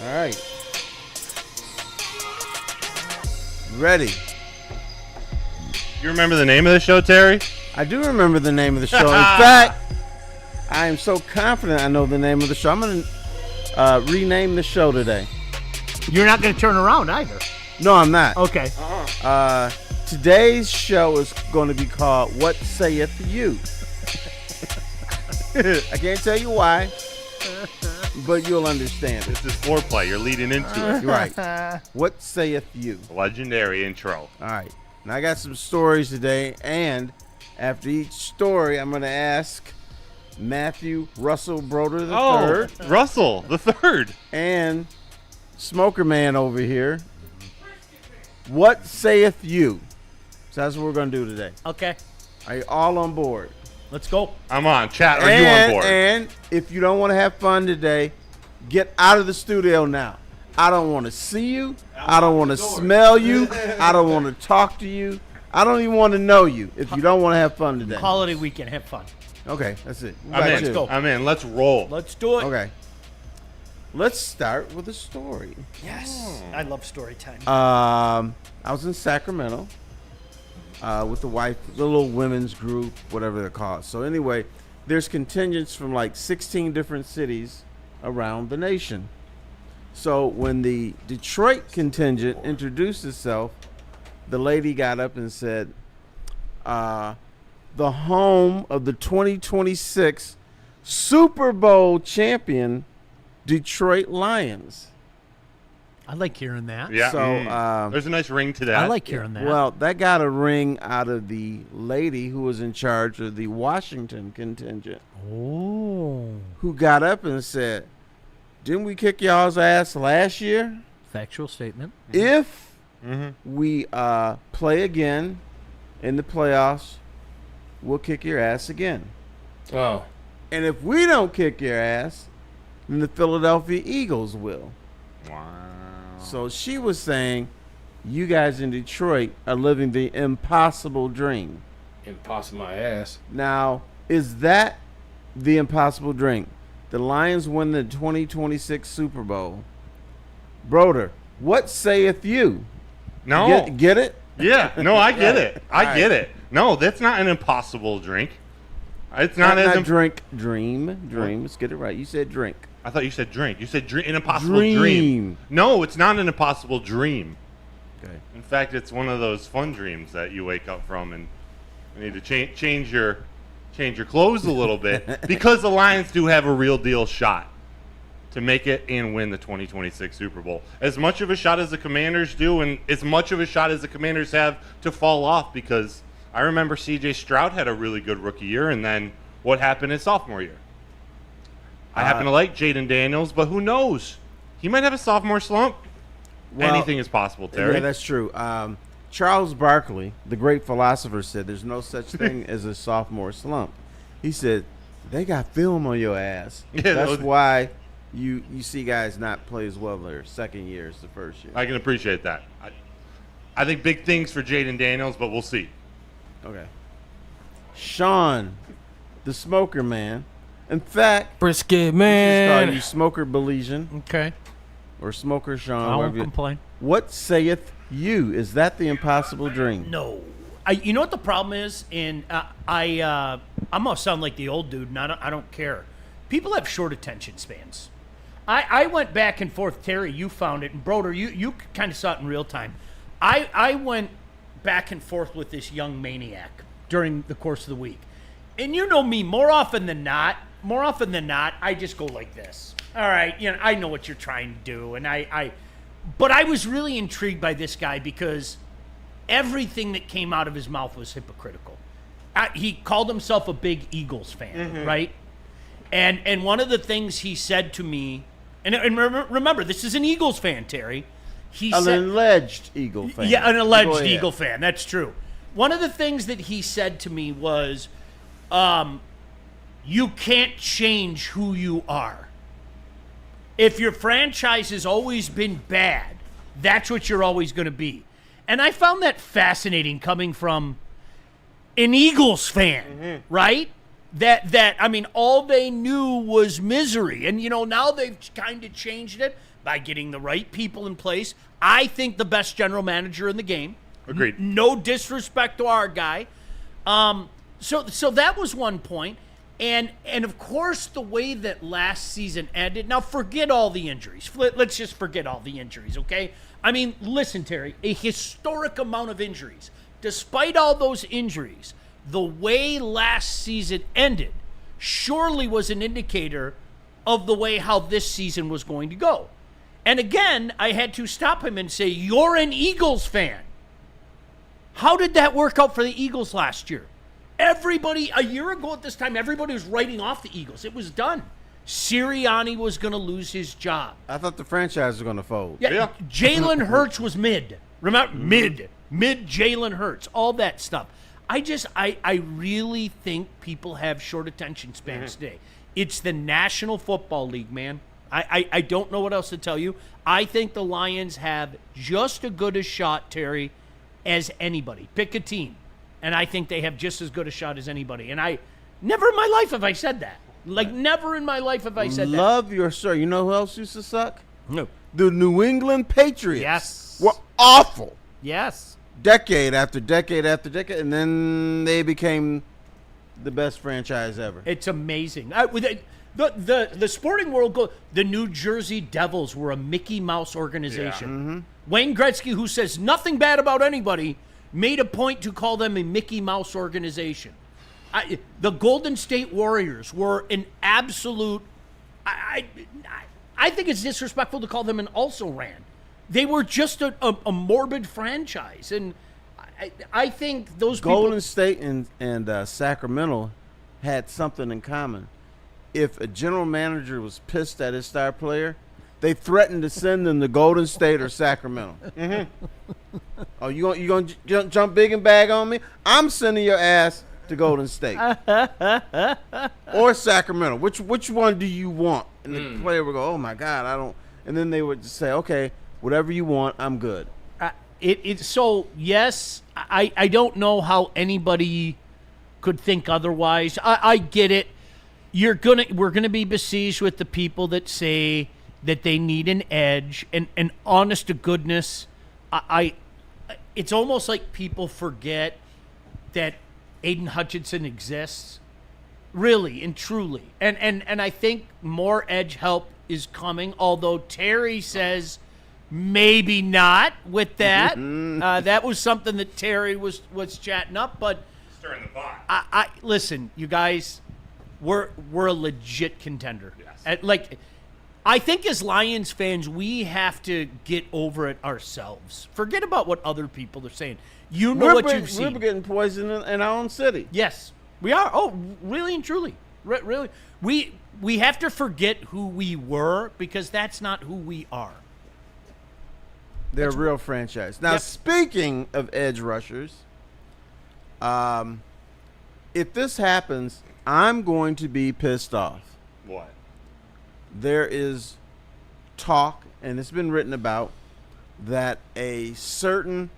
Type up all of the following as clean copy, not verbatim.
All right. Ready. You remember the name of the show, Terry? I do remember the name of the show. In fact, I am so confident I know the name of the show. I'm going to rename the show today. You're not going to turn around either. No, I'm not. Okay. Today's show is going to be called What Saith You? I can't tell you why, but you'll understand it. This is foreplay. You're leading into it. Right. What saith you? Legendary intro. All right. Now, I got some stories today, and after each story, I'm going to ask Matthew Russell Broder III. Oh, Russell the third. And Smoker Man over here. What saith you? So that's what we're going to do today. Okay. Are you all on board? Let's go. I'm on. Chat, are you on board? And if you don't want to have fun today, get out of the studio now. I don't want to see you. I don't want to smell you. I don't want to talk to you. I don't even want to know you if you don't want to have fun today. Holiday weekend. Have fun. Okay, that's it. Let's go. I'm in. Let's roll. Let's do it. Okay. Let's start with a story. Yes. I love story time. I was in Sacramento with the wife, the little women's group, whatever they're called. So anyway, there's contingents from like 16 different cities around the nation. So when the Detroit contingent introduced itself, the lady got up and said, the home of the 2026 Super Bowl champion Detroit Lions. I like hearing that. Yeah. So there's a nice ring to that. I like hearing that. Well, that got a ring out of the lady who was in charge of the Washington contingent. Oh. Who got up and said, didn't we kick y'all's ass last year? Factual statement. If we play again in the playoffs, we'll kick your ass again. Oh. And if we don't kick your ass, then the Philadelphia Eagles will. Wow. So she was saying, you guys in Detroit are living the impossible dream. Impossible my ass. Now, is that the impossible dream? The Lions win the 2026 Super Bowl. Broder, what saith you? No. Get it? Yeah. No, I get it. I All get right. it. No, that's not an impossible drink. It's Not as drink, dream. Let's get it right. You said drink. I thought you said drink. You said an impossible Dream. dream. No, it's not an impossible dream. Okay. In fact, it's one of those fun dreams that you wake up from and you need to change your clothes a little bit because the Lions do have a real deal shot to make it and win the 2026 Super Bowl. As much of a shot as the Commanders do, and as much of a shot as the Commanders have to fall off, because I remember C.J. Stroud had a really good rookie year, and then what happened his sophomore year? I happen to like Jaden Daniels, but who knows? He might have a sophomore slump. Well, anything is possible, Terry. Yeah, that's true. Charles Barkley, the great philosopher, said there's no such thing as a sophomore slump. He said, they got film on your ass. Yeah, that's why you see guys not play as well their second year as the first year. I can appreciate that. I think big things for Jaden Daniels, but we'll see. Okay. Sean, the Smoker Man. In fact, Brisket call man. you Smoker Baligian Okay. or Smoker Sean. I won't whatever you- complain. What saith you? Is that the impossible dream? No. You know what the problem is? And I'm going to sound like the old dude, and I don't care. People have short attention spans. I went back and forth. Terry, you found it. And Broder, you kind of saw it in real time. I went back and forth with this young maniac during the course of the week. And you know me, more often than not, I just go like this. All right, I know what you're trying to do. And but I was really intrigued by this guy because everything that came out of his mouth was hypocritical. He called himself a big Eagles fan, right? And one of the things he said to me, and remember, this is an Eagles fan, Terry. An alleged Eagle fan. Yeah, an Go alleged ahead. Eagle fan. That's true. One of the things that he said to me was, you can't change who you are. If your franchise has always been bad, that's what you're always going to be. And I found that fascinating coming from an Eagles fan, right? That I mean, all they knew was misery. And, now they've kind of changed it by getting the right people in place. I think the best general manager in the game. Agreed. No disrespect to our guy. So that was one point. And of course, the way that last season ended. Now, forget all the injuries. Let's just forget all the injuries, okay? I mean, listen, Terry, a historic amount of injuries. Despite all those injuries, the way last season ended surely was an indicator of the way how this season was going to go. And again, I had to stop him and say, you're an Eagles fan. How did that work out for the Eagles last year? Everybody, a year ago at this time, everybody was writing off the Eagles. It was done. Sirianni was going to lose his job. I thought the franchise was going to fold. Yeah. Jalen Hurts was mid. Remember, mid Jalen Hurts, all that stuff. I really think people have short attention spans today. It's the National Football League, man. I don't know what else to tell you. I think the Lions have just as good a shot, Terry, as anybody. Pick a team. And I think they have just as good a shot as anybody. And never in my life have I said that. Never in my life have I said that. Love your sir. You know who else used to suck? No. The New England Patriots. Yes. Were awful. Yes. Decade after decade after decade, and then they became the best franchise ever. It's amazing. The sporting world the New Jersey Devils were a Mickey Mouse organization. Wayne Gretzky, who says nothing bad about anybody, made a point to call them a Mickey Mouse organization. The Golden State Warriors were an absolute. I think it's disrespectful to call them an also-ran. They were just a morbid franchise, and I think those Golden State and Sacramento had something in common. If a general manager was pissed at his star player, they threatened to send them to Golden State or Sacramento. Oh, you gonna jump big and bag on me? I'm sending your ass to Golden State or Sacramento. Which one do you want? And the player would go, "Oh my God, I don't." And then they would just say, "Okay, whatever you want, I'm good." So yes, I don't know how anybody could think otherwise. I get it. We're gonna be besieged with the people that say that they need an edge, and honest to goodness, it's almost like people forget that Aiden Hutchinson exists, really and truly, and I think more edge help is coming. Although Terry says maybe not with that. That was something that Terry was chatting up, but Stirring the pot. I listen, you guys, we're a legit contender. Yes. I think as Lions fans, we have to get over it ourselves. Forget about what other people are saying. You know what you've seen. We're getting poisoned in our own city. Yes, we are. Oh, really and truly. Really. We have to forget who we were because that's not who we are. They're a real franchise. Now, speaking of edge rushers, if this happens, I'm going to be pissed off. What? There is talk, and it's been written about, that a certain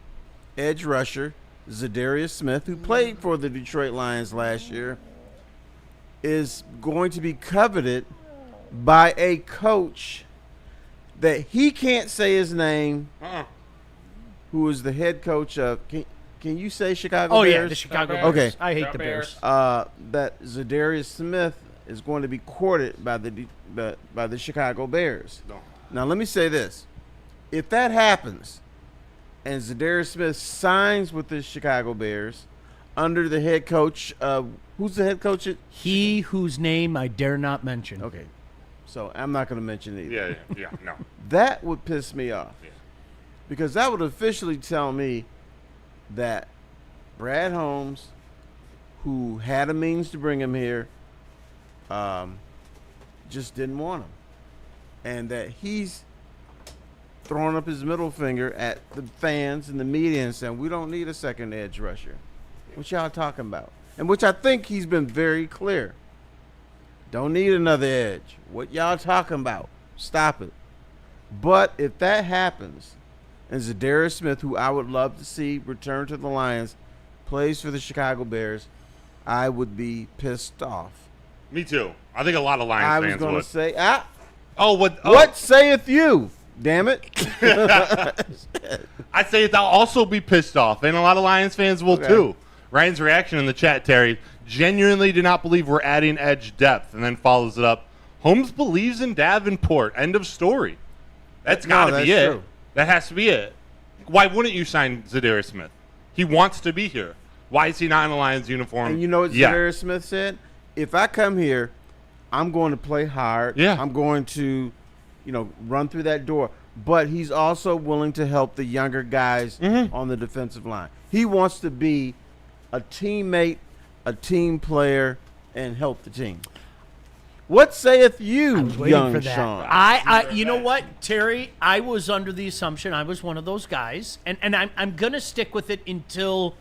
edge rusher, Za'Darius Smith, who played for the Detroit Lions last year, is going to be coveted by a coach that he can't say his name, who is the head coach of, can you say Chicago Bears? Oh, yeah, the Chicago Bears. Okay. I hate the Bears. That Za'Darius Smith is going to be courted by the Chicago Bears. No. Now, let me say this. If that happens and Za'Darius Smith signs with the Chicago Bears under the head coach, who's the head coach? He whose name I dare not mention. Okay. So I'm not going to mention it either. Yeah, no. That would piss me off. Yeah. Because that would officially tell me that Brad Holmes, who had a means to bring him here, just didn't want him. And that he's throwing up his middle finger at the fans and the media and saying, we don't need a second edge rusher. What y'all talking about? And which I think he's been very clear. Don't need another edge. What y'all talking about? Stop it. But if that happens, and Za'Darius Smith, who I would love to see return to the Lions, plays for the Chicago Bears, I would be pissed off. Me too. I think a lot of Lions I was fans going to would. say, What saith you? Damn it. I say they'll also be pissed off, and a lot of Lions fans will too. Ryan's reaction in the chat, Terry, genuinely do not believe we're adding edge depth, and then follows it up. Holmes believes in Davenport. End of story. That's got to be it. True. That has to be it. Why wouldn't you sign Za'Darius Smith? He wants to be here. Why is he not in a Lions uniform? And you know what Za'Darius Smith said? If I come here, I'm going to play hard. Yeah. I'm going to, run through that door. But he's also willing to help the younger guys on the defensive line. He wants to be a teammate, a team player, and help the team. What saith you, young Sean? You know what, Terry? I was under the assumption I was one of those guys, and I'm going to stick with it until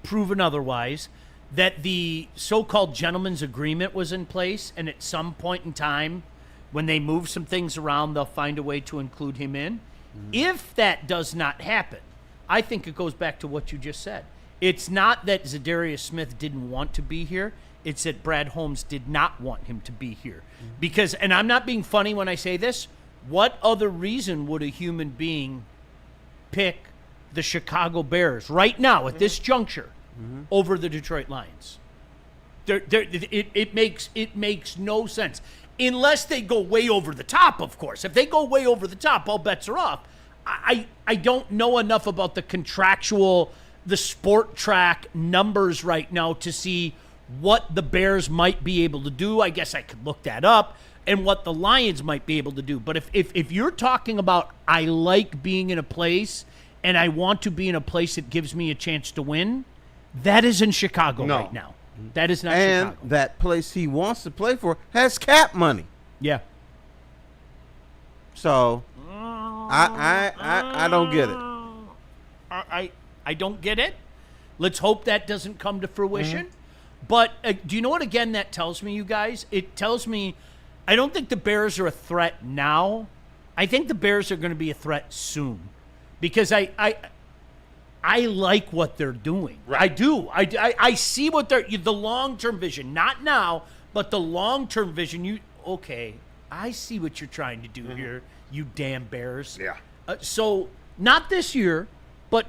proven otherwise, that the so-called gentleman's agreement was in place, and at some point in time, when they move some things around, they'll find a way to include him in. If that does not happen, I think it goes back to what you just said. It's not that Za'Darius Smith didn't want to be here. It's that Brad Holmes did not want him to be here. Because, and I'm not being funny when I say this, what other reason would a human being pick the Chicago Bears right now at this juncture over the Detroit Lions? It makes no sense. Unless they go way over the top, of course. If they go way over the top, all bets are off. I don't know enough about the contractual, the sport track numbers right now to see what the Bears might be able to do. I guess I could look that up, and what the Lions might be able to do. But if you're talking about I like being in a place and I want to be in a place that gives me a chance to win, that is in Chicago right now. That is not and Chicago. That place he wants to play for has cap money. Yeah. So I don't get it. I don't get it. Let's hope that doesn't come to fruition. But do you know what, again, that tells me, you guys? It tells me I don't think the Bears are a threat now. I think the Bears are going to be a threat soon. Because I like what they're doing. Right. I do. I see what they're – the long-term vision. Not now, but the long-term vision. Okay, I see what you're trying to do here, you damn Bears. Yeah. So not this year, but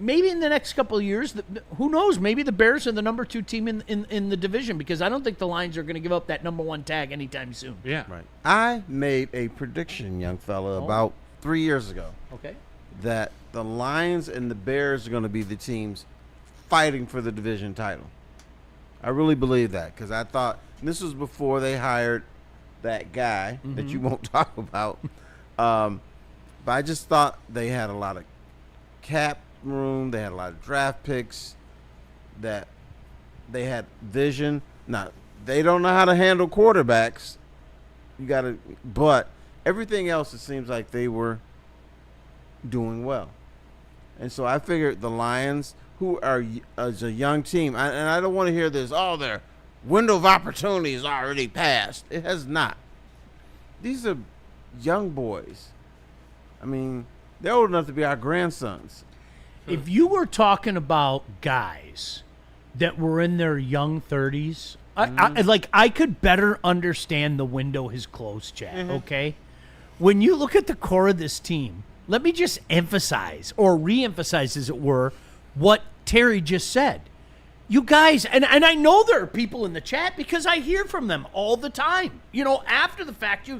maybe in the next couple of years, who knows? Maybe the Bears are the number 2 team in the division, because I don't think the Lions are going to give up that number 1 tag anytime soon. Yeah. Right. I made a prediction, young fella, about 3 years ago. Okay. That the Lions and the Bears are going to be the teams fighting for the division title. I really believe that, because I thought this was before they hired that guy that you won't talk about. But I just thought they had a lot of cap room. They had a lot of draft picks. That they had vision. Now, they don't know how to handle quarterbacks. But everything else, it seems like they were doing well. And so I figured the Lions, who are as a young team, and I don't want to hear this, their window of opportunity is already passed. It has not. These are young boys. I mean, they're old enough to be our grandsons. If you were talking about guys that were in their young 30s, I could better understand the window has closed, Chad, okay? When you look at the core of this team, let me just emphasize, or re-emphasize, as it were, what Terry just said. You guys, and I know there are people in the chat because I hear from them all the time. After the fact,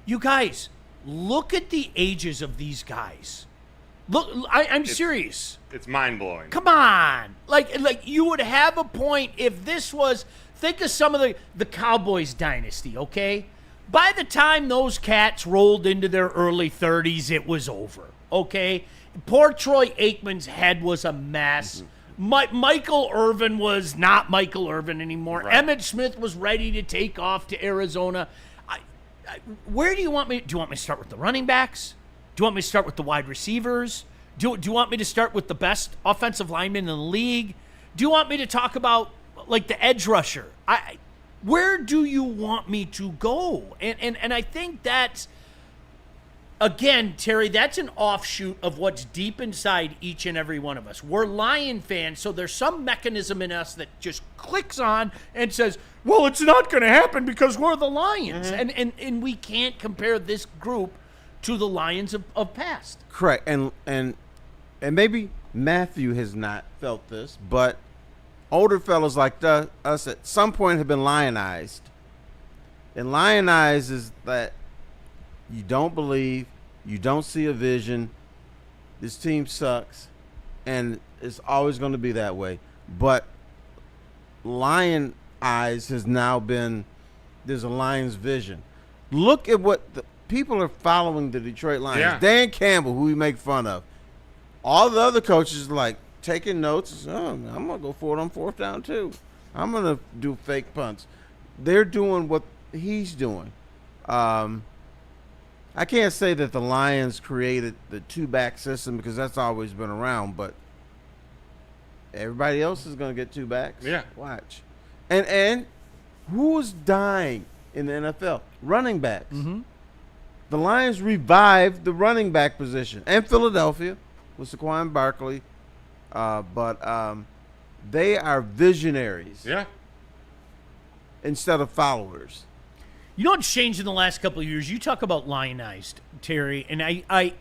you guys, look at the ages of these guys. Look, I'm serious. It's mind-blowing. Come on. Like you would have a point if this was, think of some of the Cowboys dynasty, okay? By the time those cats rolled into their early 30s, it was over, okay? Poor Troy Aikman's head was a mess. Michael Irvin was not Michael Irvin anymore. Right. Emmitt Smith was ready to take off to Arizona. Where do you want me? Do you want me to start with the running backs? Do you want me to start with the wide receivers? Do you want me to start with the best offensive lineman in the league? Do you want me to talk about like the edge rusher? Where do you want me to go? And I think that's again, Terry, that's an offshoot of what's deep inside each and every one of us. We're Lion fans, so there's some mechanism in us that just clicks on and says, well, it's not going to happen because we're the Lions. And we can't compare this group to the Lions of past. Correct. And maybe Matthew has not felt this, but older fellas like us at some point have been lionized. And lionized is that you don't believe, you don't see a vision, this team sucks, and it's always going to be that way. But lion eyes has now been, there's a lion's vision. Look at what the people are following the Detroit Lions. Yeah. Dan Campbell, who we make fun of. All the other coaches like taking notes. Oh, I'm going to go for it on fourth down too. I'm going to do fake punts. They're doing what he's doing. I can't say that the Lions created the two-back system because that's always been around, but everybody else is going to get two backs. Yeah. Watch. And who's dying in the NFL? Running backs. Mm-hmm. The Lions revived the running back position. And Philadelphia with Saquon Barkley. But they are visionaries Yeah. instead of followers. You know what's changed in the last couple of years? You talk about lionized, Terry, and I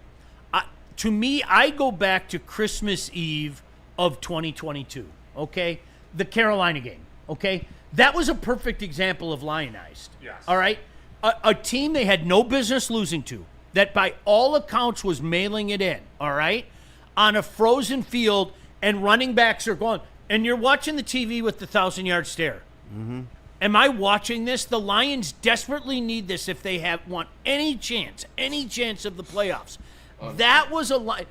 to me, I go back to Christmas Eve of 2022, okay? The Carolina game, okay? That was a perfect example of lionized. Yes. All right? A team they had no business losing to, that by all accounts was mailing it in, all right? On a frozen field, and running backs are going, and you're watching the TV with the 1,000-yard stare. Mm-hmm. Am I watching this? The Lions desperately need this if they want any chance of the playoffs. That was a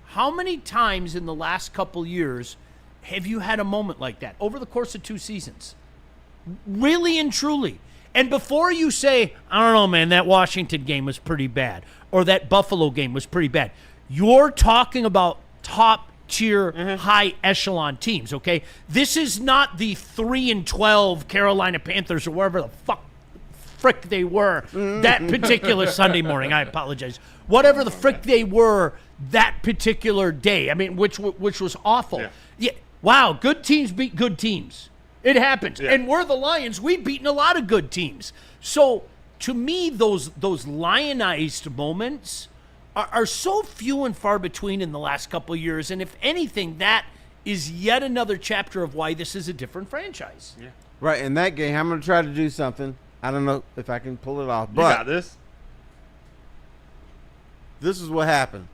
how many times in the last couple years have you had a moment like that over the course of 2 seasons? Really and truly. And before you say, I don't know, man, that Washington game was pretty bad, or that Buffalo game was pretty bad, you're talking about top-tier, high-echelon teams, okay? This is not the 3-12 Carolina Panthers or wherever the frick they were that particular Sunday morning. I apologize. Whatever the frick they were that particular day, I mean, which was awful. Yeah. Wow, good teams beat good teams. It happens. Yeah. And we're the Lions. We've beaten a lot of good teams. So, to me, those lionized moments are so few and far between in the last couple of years. And if anything, that is yet another chapter of why this is a different franchise. Yeah. Right, in that game, I'm going to try to do something. I don't know if I can pull it off, You but got this. this is what happened.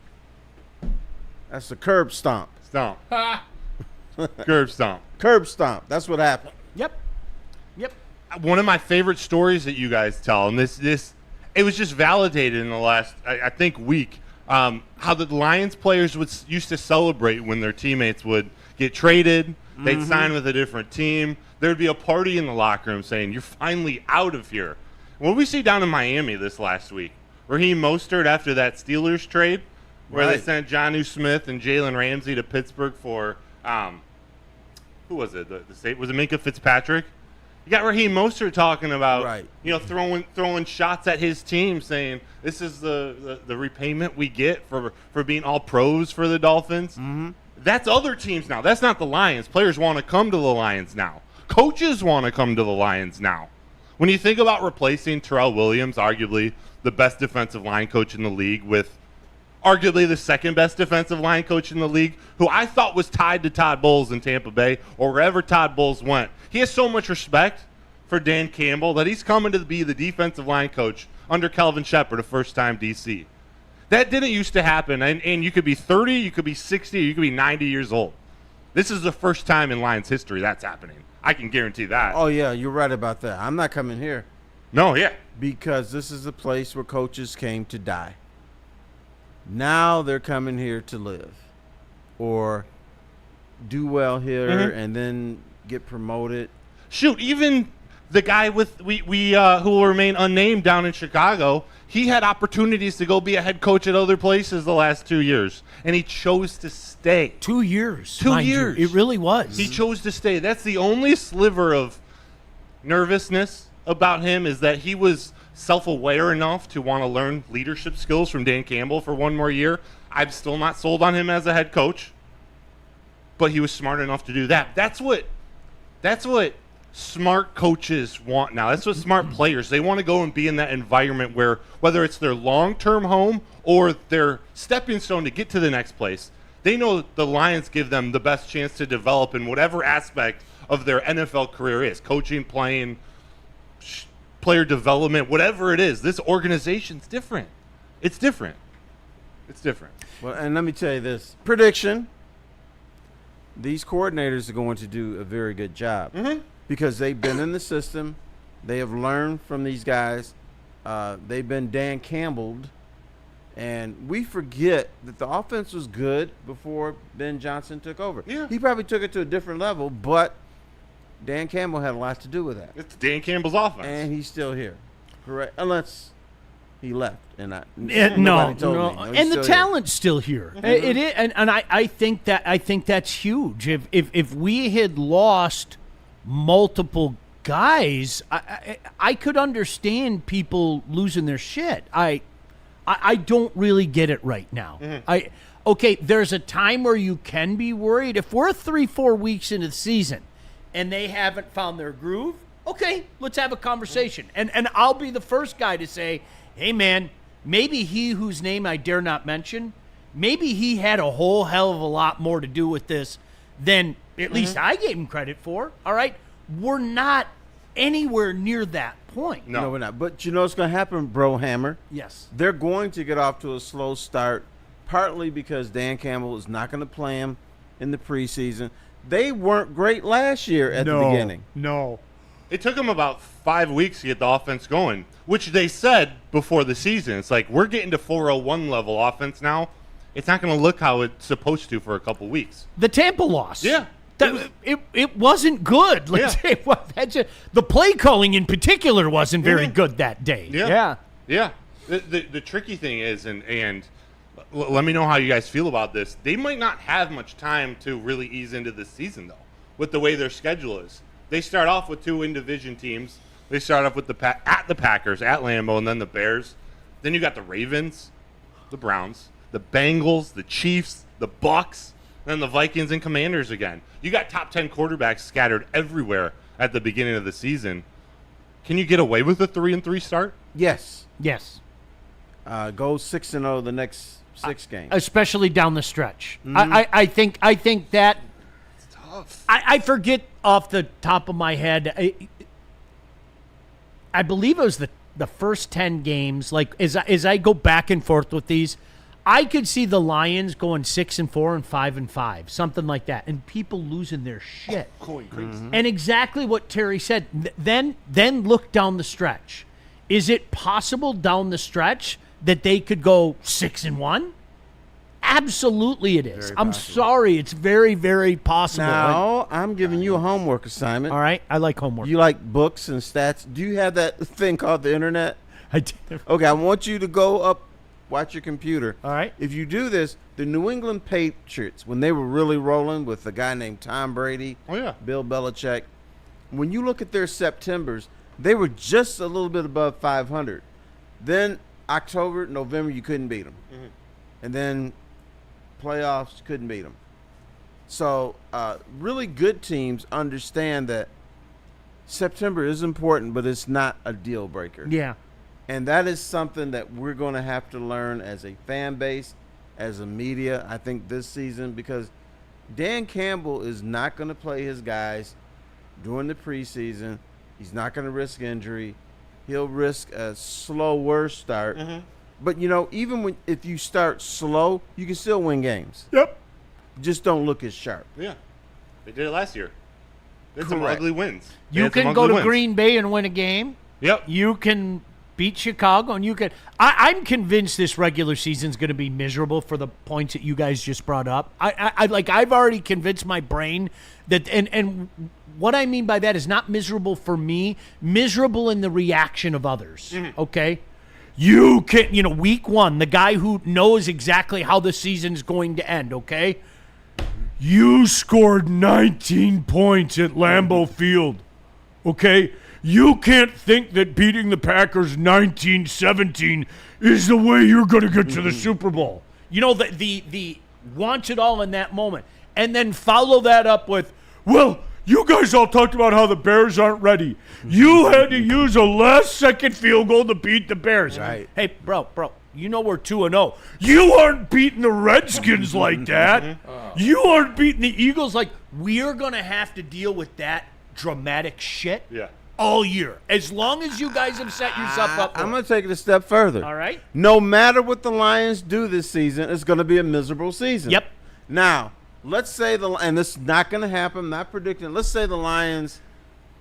That's the curb stomp. Stomp. Curb stomp. Curb stomp. That's what happened. Yep. One of my favorite stories that you guys tell, and this it was just validated in the last, I think, week, how the Lions players used to celebrate when their teammates would get traded. They'd sign with a different team. There'd be a party in the locker room saying, you're finally out of here. What we see down in Miami this last week, Raheem Mostert after that Steelers trade, where they sent Jonnu Smith and Jalen Ramsey to Pittsburgh for, who was it? The state, was it Minka Fitzpatrick? You got Raheem Mostert talking about, throwing shots at his team, saying this is the repayment we get for being all pros for the Dolphins. Mm-hmm. That's other teams now. That's not the Lions. Players want to come to the Lions now. Coaches want to come to the Lions now. When you think about replacing Terrell Williams, arguably the best defensive line coach in the league, with arguably the second best defensive line coach in the league, who I thought was tied to Todd Bowles in Tampa Bay, or wherever Todd Bowles went. He has so much respect for Dan Campbell that he's coming to be the defensive line coach under Kelvin Shepard, a first-time DC. That didn't used to happen, and you could be 30, you could be 60, you could be 90 years old. This is the first time in Lions history that's happening. I can guarantee that. Oh, yeah, you're right about that. I'm not coming here. No, yeah. Because this is a place where coaches came to die. Now they're coming here to live or do well here and then get promoted. Shoot, even the guy with who will remain unnamed down in Chicago, he had opportunities to go be a head coach at other places the last 2 years, and he chose to stay. 2 years. 2 years. It really was. He chose to stay. That's the only sliver of nervousness about him, is that he was self-aware enough to want to learn leadership skills from Dan Campbell for one more year. I'm still not sold on him as a head coach, but he was smart enough to do that. That's what smart coaches want now. That's what smart players, they want to go and be in that environment where, whether it's their long-term home or their stepping stone to get to the next place, they know the Lions give them the best chance to develop in whatever aspect of their NFL career is. Coaching, playing, player development, whatever it is. This organization's different. It's different. It's different. Well, and let me tell you this. Prediction. These coordinators are going to do a very good job because they've been in the system. They have learned from these guys. They've been Dan Campbelled. And we forget that the offense was good before Ben Johnson took over. Yeah. He probably took it to a different level, but Dan Campbell had a lot to do with that. It's Dan Campbell's offense. And he's still here. Correct. Unless he left and No. nobody told me. No, he's And the still here. talent's still here. It is, and I think that's huge. If we had lost multiple guys, I could understand people losing their shit. I don't really get it right now. Okay, there's a time where you can be worried. If we're 3-4 weeks into the season and they haven't found their groove, okay, let's have a conversation. And I'll be the first guy to say, hey, man, maybe he whose name I dare not mention, maybe he had a whole hell of a lot more to do with this than at least I gave him credit for. All right? We're not anywhere near that point. No. No, we're not. But you know what's going to happen, Bro Hammer? Yes. They're going to get off to a slow start, partly because Dan Campbell is not going to play him in the preseason. They weren't great last year at the beginning. No. It took them about 5 weeks to get the offense going, which they said before the season. It's like, we're getting to 401 level offense now. It's not going to look how it's supposed to for a couple weeks. The Tampa loss. Yeah. It wasn't good. Let's say, well, the play calling in particular wasn't very good that day. Yeah. The tricky thing is, and let me know how you guys feel about this. They might not have much time to really ease into this season, though, with the way their schedule is. They start off with 2 in-division teams. They start off with the Packers, at Lambeau, and then the Bears. Then you got the Ravens, the Browns, the Bengals, the Chiefs, the Bucks, then the Vikings and Commanders again. You got top 10 quarterbacks scattered everywhere at the beginning of the season. Can you get away with a 3-3 start? Yes. Yes. Go 6-0 the next 6 games. Especially down the stretch. I think that It's tough. I forget off the top of my head. I believe it was the first 10 games. Like as I go back and forth with these, I could see the Lions going 6-4 and 5-5, something like that, and people losing their shit. Going crazy. And exactly what Terry said. Then look down the stretch. Is it possible down the stretch that they could go 6-1? Absolutely, it is. Very I'm possible. sorry, it's very, very possible. Now, I'm giving you a homework assignment. All right, I like homework. You like books and stats. Do you have that thing called the internet? I did. Okay, I want you to go up, watch your computer. All right. If you do this, the New England Patriots, when they were really rolling with a guy named Tom Brady, Oh, yeah. Bill Belichick, when you look at their Septembers, they were just a little bit above 500. Then October, November, you couldn't beat them. And then playoffs, couldn't beat them. So really good teams understand that September is important, but it's not a deal breaker. Yeah. And that is something that we're going to have to learn as a fan base, as a media, I think this season, because Dan Campbell is not going to play his guys during the preseason. He's not going to risk injury. He'll risk a slower start. But, you know, even if you start slow, you can still win games. Yep. Just don't look as sharp. Yeah. They did it last year. They had some Correct. ugly wins. They You had some can go ugly to wins. Green Bay and win a game. Yep. You can beat Chicago, and you can. I'm convinced this regular season's going to be miserable for the points that you guys just brought up. I've already convinced my brain that, and what I mean by that is not miserable for me, miserable in the reaction of others. Okay. You can, week 1, the guy who knows exactly how the season's going to end, okay? You scored 19 points at Lambeau Field, okay? you can't think that beating the Packers 19-17 is the way you're going to get to the Super Bowl. You know, the want it all in that moment. And then follow that up with, well, you guys all talked about how the Bears aren't ready. You had to use a last-second field goal to beat the Bears. Right. Hey, bro, you know we're 2-0. You aren't beating the Redskins like that. You aren't beating the Eagles like. We're going to have to deal with that dramatic shit all year. As long as you guys have set yourself up for I'm going to take it a step further. All right? No matter what the Lions do this season, it's going to be a miserable season. Yep. Now, let's say and this is not going to happen, I'm not predicting. Let's say the Lions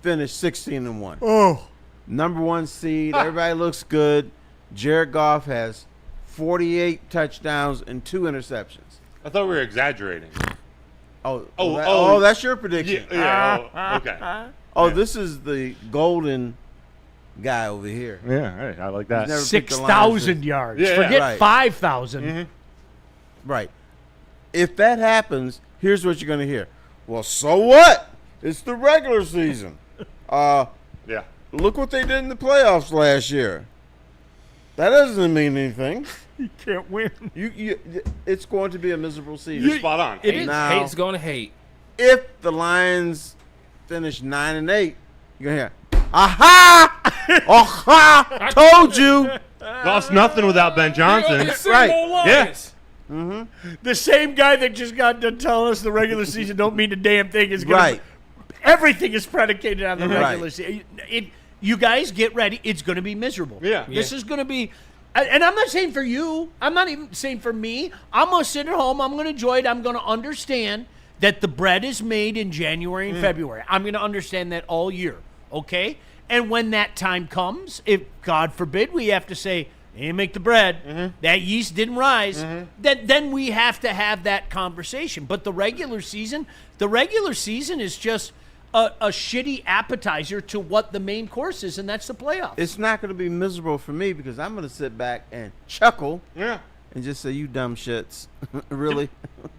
finish 16-1. Oh. Number 1 seed. Everybody looks good. Jared Goff has 48 touchdowns and 2 interceptions. I thought we were exaggerating. That's your prediction. Okay. This is the golden guy over here. Yeah, right. I like that. He's never picked the 6,000 Lions. yards. Yeah, Forget right. 5,000. Right. If that happens, here's what you're going to hear. Well, so what? It's the regular season. Yeah. Look what they did in the playoffs last year. That doesn't mean anything. You can't win. It's going to be a miserable season. You're spot on. It is. Now- Hate's going to hate. If the Lions finish 9-8, you're going to hear, aha! Aha! Told you. Lost nothing without Ben Johnson. Right. Yes. The same guy that just got done telling us the regular season don't mean a damn thing is going Right. to. Everything is predicated on the regular Right. season. You guys get ready. It's going to be miserable. Yeah. This is going to be. And I'm not saying for you. I'm not even saying for me. I'm going to sit at home. I'm going to enjoy it. I'm going to understand that the bread is made in January and February. I'm going to understand that all year. Okay? And when that time comes, if God forbid we have to say, "Hey, make the bread," that yeast didn't rise, then we have to have that conversation. But the regular season is just a shitty appetizer to what the main course is, and that's the playoffs. It's not going to be miserable for me because I'm going to sit back and chuckle Yeah. and just say, you dumb shits. Really?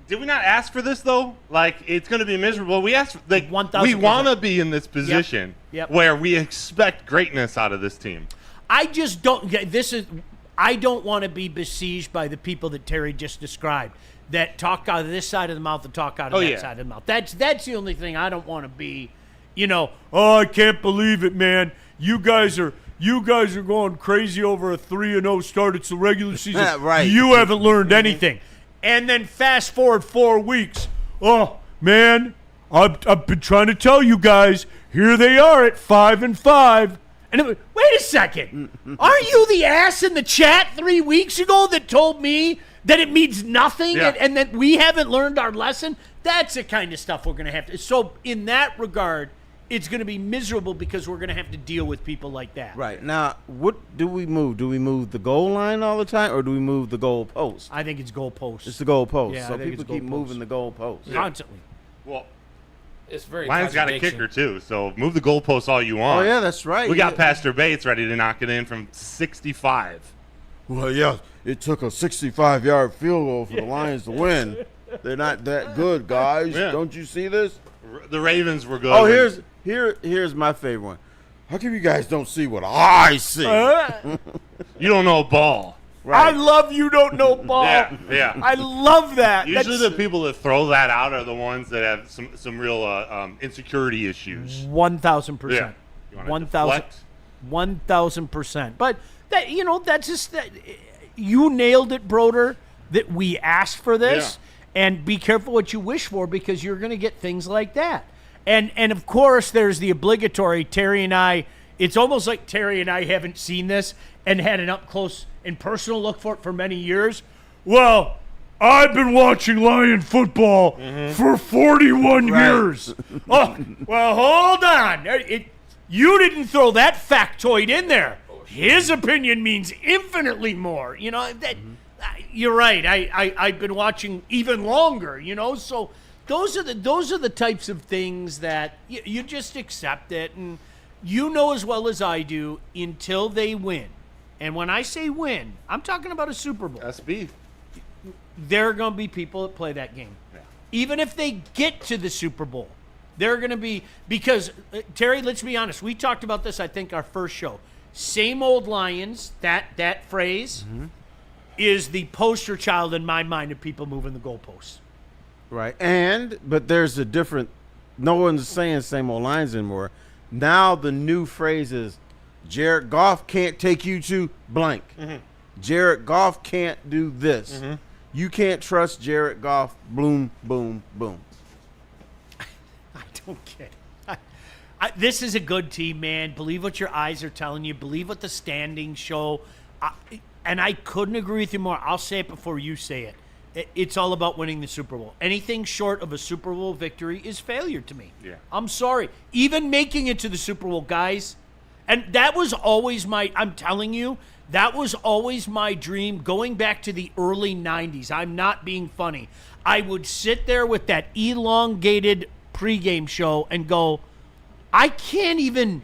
Did we not ask for this though? Like, it's going to be miserable. We asked. Like, 1000%. we want to be in this position Yep. where we expect greatness out of this team. I just don't. I don't want to be besieged by the people that Terry just described that talk out of this side of the mouth and talk out of that side of the mouth. That's the only thing I don't want to be. Oh, I can't believe it, man. You guys are going crazy over a 3-0 start. It's the regular season. Right. You haven't learned anything. And then fast forward 4 weeks. Oh man, I've been trying to tell you guys. Here they are at 5-5. And wait a second. Aren't you the ass in the chat 3 weeks ago that told me that it means nothing and that we haven't learned our lesson? That's the kind of stuff we're going to have to. So in that regard, it's going to be miserable because we're going to have to deal with people like that. Right. Now, what do we move? Do we move the goal line all the time or do we move the goal post? I think it's goalposts. It's the goal post. Yeah, I so think people it's keep goal post. moving the goal post. Constantly. Well, It's very Lions got a contradiction. kicker too, so move the goalposts all you want. Oh, yeah, that's right. We got Yeah. Pastor Bates ready to knock it in from 65. Well, yeah, it took a 65-yard field goal for the Lions to win. They're not that good, guys. Yeah. Don't you see this? The Ravens were good. Oh, here's my favorite one. How come you guys don't see what I see? You don't know ball. I love you don't know ball. Yeah. I love that. Usually the people that throw that out are the ones that have some real insecurity issues. 1,000%. Yeah. You wanna 1,000. deflect? 1,000%. But that that's just that. You nailed it, Broder. That we asked for this, and be careful what you wish for because you're going to get things like that. And of course, there's the obligatory. Terry and I. It's almost like Terry and I haven't seen this and had an up close and personal look for it for many years. Well, I've been watching Lion football for 41 years. Oh, well, hold on. You didn't throw that factoid in there. His opinion means infinitely more. You're right. I've been watching even longer. So those are the types of things that you just accept it, and as well as I do until they win. And when I say win, I'm talking about a Super Bowl. That's beef. There are going to be people that play that game. Yeah. Even if they get to the Super Bowl, They're going to be because Terry. Let's be honest. We talked about this. I think our first show. Same old Lions. That phrase is the poster child in my mind of people moving the goalposts. Right. But there's a different. No one's saying same old Lions anymore. Now the new phrase is, Jared Goff can't take you to blank. Jared Goff can't do this. You can't trust Jared Goff. Boom, boom, boom. I don't get it. This is a good team, man. Believe what your eyes are telling you. Believe what the standings show. And I couldn't agree with you more. I'll say it before you say it. It's all about winning the Super Bowl. Anything short of a Super Bowl victory is failure to me. Yeah. I'm sorry. Even making it to the Super Bowl, guys. And that was always I'm telling you, that was always my dream going back to the early 90s. I'm not being funny. I would sit there with that elongated pregame show and go, I can't even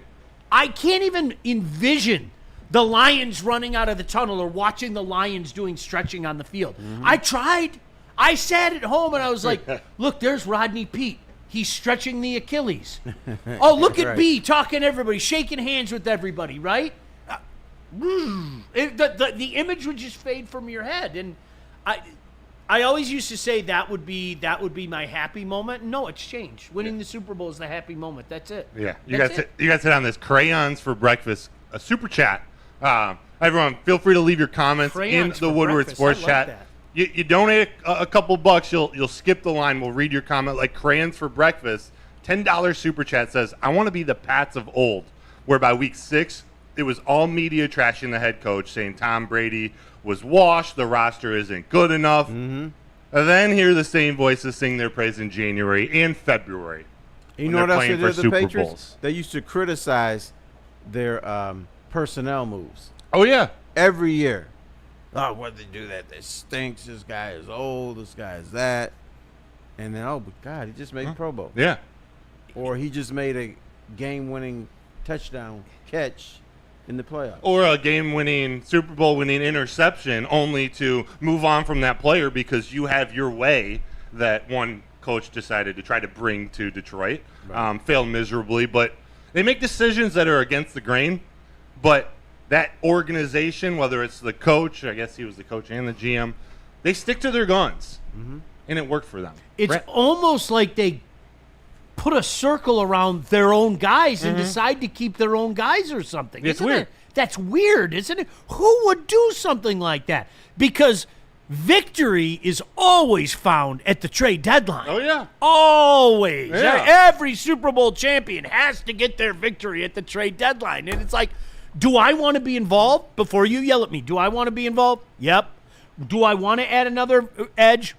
envision the Lions running out of the tunnel or watching the Lions doing stretching on the field. I tried. I sat at home and I was like, look, there's Rodney Peete. He's stretching the Achilles. Oh, look at Right. B talking to everybody, shaking hands with everybody, right? The image would just fade from your head. And I always used to say that would be my happy moment. No, it's changed. Winning the Super Bowl is the happy moment. That's it. Yeah, you That's guys hit on this crayons for breakfast, a super chat. Everyone, feel free to leave your comments Crayons in the for Woodward breakfast. Sports I like Chat. that. You donate a couple bucks, you'll skip the line. We'll read your comment like crayons for breakfast. $10 super chat says, "I want to be the Pats of old, where by week 6 it was all media trashing the head coach, saying Tom Brady was washed, the roster isn't good enough." And then hear the same voices sing their praise in January and February. You when know what they're else they playing did for to the Super Patriots? Bowls. They used to criticize their personnel moves Oh yeah, every year. Oh, why'd they do that? That stinks. This guy is old. This guy is that. And then, oh, but God, he just made Pro Bowl. yeah. Or he just made a game-winning touchdown catch in the playoffs. Or a game-winning, Super Bowl-winning interception, only to move on from that player because you have your way that one coach decided to try to bring to Detroit. Failed miserably, but they make decisions that are against the grain. But that organization, whether it's the coach, I guess he was the coach and the GM, they stick to their guns, and it worked for them. It's almost like they put a circle around their own guys and decide to keep their own guys or something. It's Isn't weird. it? That's weird, isn't it? Who would do something like that? Because victory is always found at the trade deadline. Oh, yeah. Always. Yeah. Every Super Bowl champion has to get their victory at the trade deadline. And it's like, do I want to be involved? Before you yell at me, do I want to be involved? Yep. Do I want to add another edge?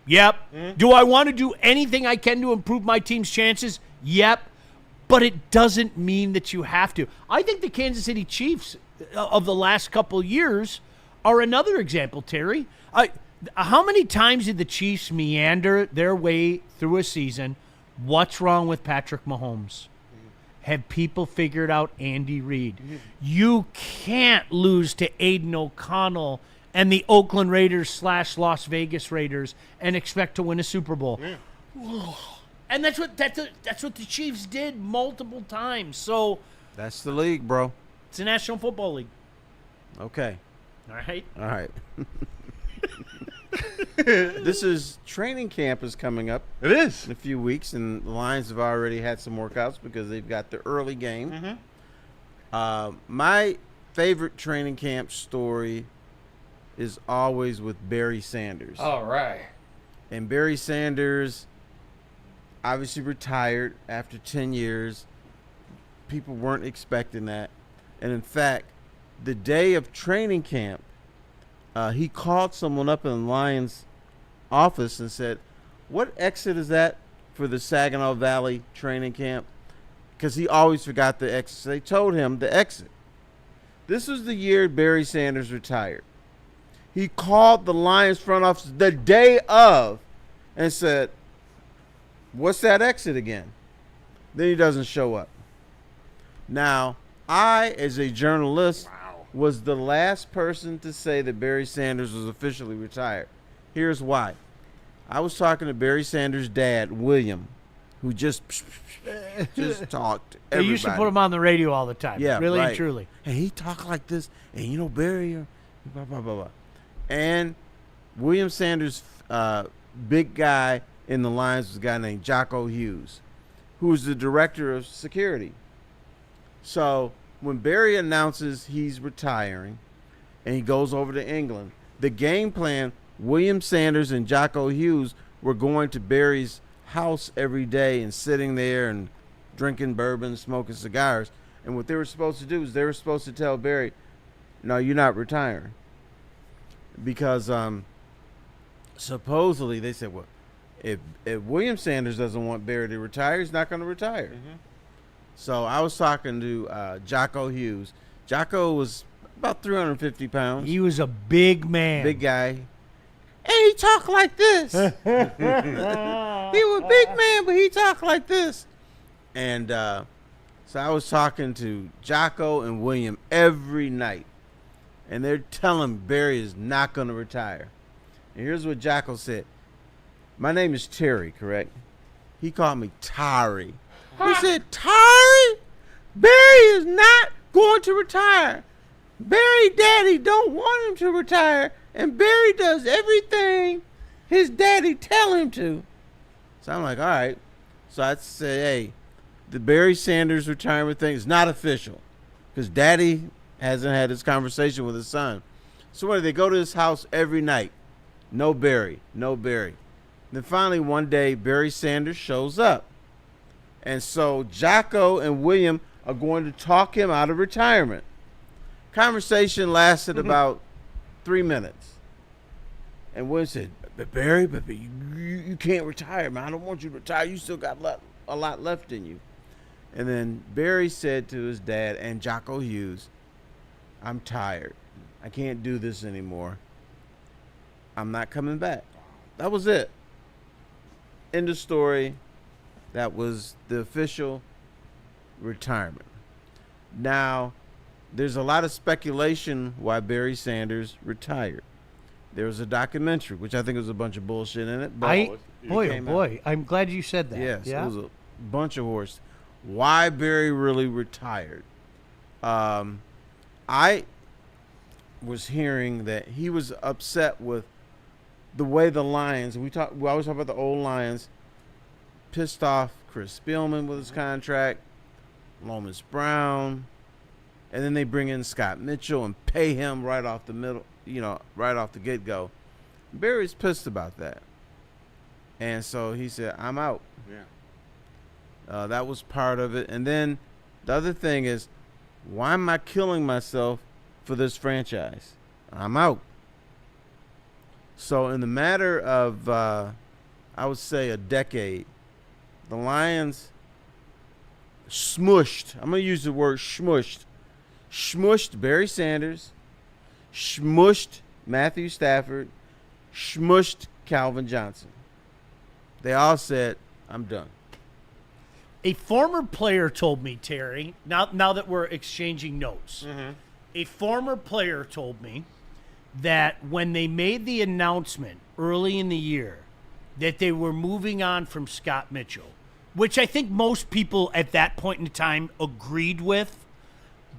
Yep. Do I want to do anything I can to improve my team's chances? Yep. But it doesn't mean that you have to. I think the Kansas City Chiefs of the last couple years are another example, Terry. How many times did the Chiefs meander their way through a season? What's wrong with Patrick Mahomes? Have people figured out Andy Reid? You can't lose to Aiden O'Connell and the Oakland Raiders / Las Vegas Raiders and expect to win a Super Bowl. And that's what the Chiefs did multiple times. So That's the league, bro. it's a National Football League. Okay. All right. All right. This is training camp is coming up It is. in a few weeks, and the Lions have already had some workouts because they've got the early game. My favorite training camp story is always with Barry Sanders. All right. And Barry Sanders obviously retired after 10 years. People weren't expecting that. And in fact, the day of training camp, he called someone up in the Lions office and said, "What exit is that for the Saginaw Valley training camp?" Because he always forgot the exit. So they told him the exit. This was the year Barry Sanders retired. He called the Lions front office the day of and said, "What's that exit again?" Then he doesn't show up. Now, I, as a journalist, was the last person to say that Barry Sanders was officially retired. Here's why. I was talking to Barry Sanders' dad, William, who just talked. They used to put him on the radio all the time. Yeah, really right. and truly. And he talked like this, and you know Barry, blah blah blah blah. And William Sanders' big guy in the Lions was a guy named Jocko Hughes, who was the director of security. So when Barry announces he's retiring, and he goes over to England, the game plan, William Sanders and Jocko Hughes were going to Barry's house every day and sitting there and drinking bourbon, smoking cigars. And what they were supposed to do is they were supposed to tell Barry, no, you're not retiring. Because supposedly they said, well, if William Sanders doesn't want Barry to retire, he's not going to retire. Mm-hmm. So I was talking to Jocko Hughes. Jocko was about 350 pounds. He was a big man. Big guy. And he talked like this. He was a big man, but he talked like this. And so I was talking to Jocko and William every night. And they're telling Barry is not going to retire. And here's what Jocko said. My name is Terry, correct? He called me Tyree. He said, Tyree, Barry is not going to retire. Barry daddy don't want him to retire, and Barry does everything his daddy tell him to. So I'm like, all right. So I said, hey, the Barry Sanders retirement thing is not official because daddy hasn't had this conversation with his son. So what, they go to his house every night. No Barry, no Barry. Then finally one day, Barry Sanders shows up. And so Jocko and William are going to talk him out of retirement. Conversation lasted about 3 minutes. And William said, but Barry, you can't retire, man. I don't want you to retire. You still got a lot left in you. And then Barry said to his dad and Jocko Hughes, I'm tired. I can't do this anymore. I'm not coming back. That was it. End of story. That was the official retirement. Now, there's a lot of speculation why Barry Sanders retired. There was a documentary, which I think was a bunch of bullshit in it. But boy, I'm glad you said that. Yes, yeah? It was a bunch of horse. Why Barry really retired? I was hearing that he was upset with the way the Lions, we always talk about the old Lions, pissed off Chris Spielman with his contract, Lomas Brown, and then they bring in Scott Mitchell and pay him right off the right off the get-go. Barry's pissed about that. And so he said, I'm out. Yeah. That was part of it. And then the other thing is, why am I killing myself for this franchise? I'm out. So in the matter of, I would say a decade, the Lions smushed. I'm going to use the word smushed. Smushed Barry Sanders, smushed Matthew Stafford, smushed Calvin Johnson. They all said, I'm done. A former player told me, Terry, now that we're exchanging notes, a former player told me that when they made the announcement early in the year that they were moving on from Scott Mitchell, which I think most people at that point in time agreed with,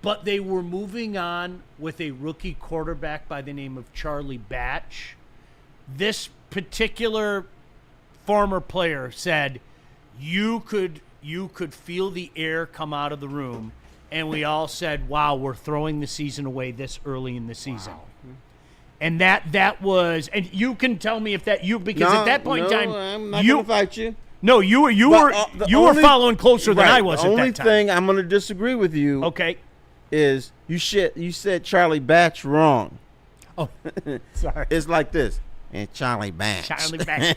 but they were moving on with a rookie quarterback by the name of Charlie Batch. This particular former player said you could feel the air come out of the room, and we all said, wow, we're throwing the season away this early in the season. Wow. And that was, and you can tell me if that because at that point in time, I'm not going to fight you. No, you were following closer than I was at that time. The only thing I'm going to disagree with you, okay, is you said Charlie Batch wrong. Oh, sorry. It's like this. And Charlie Batch. Charlie Batch.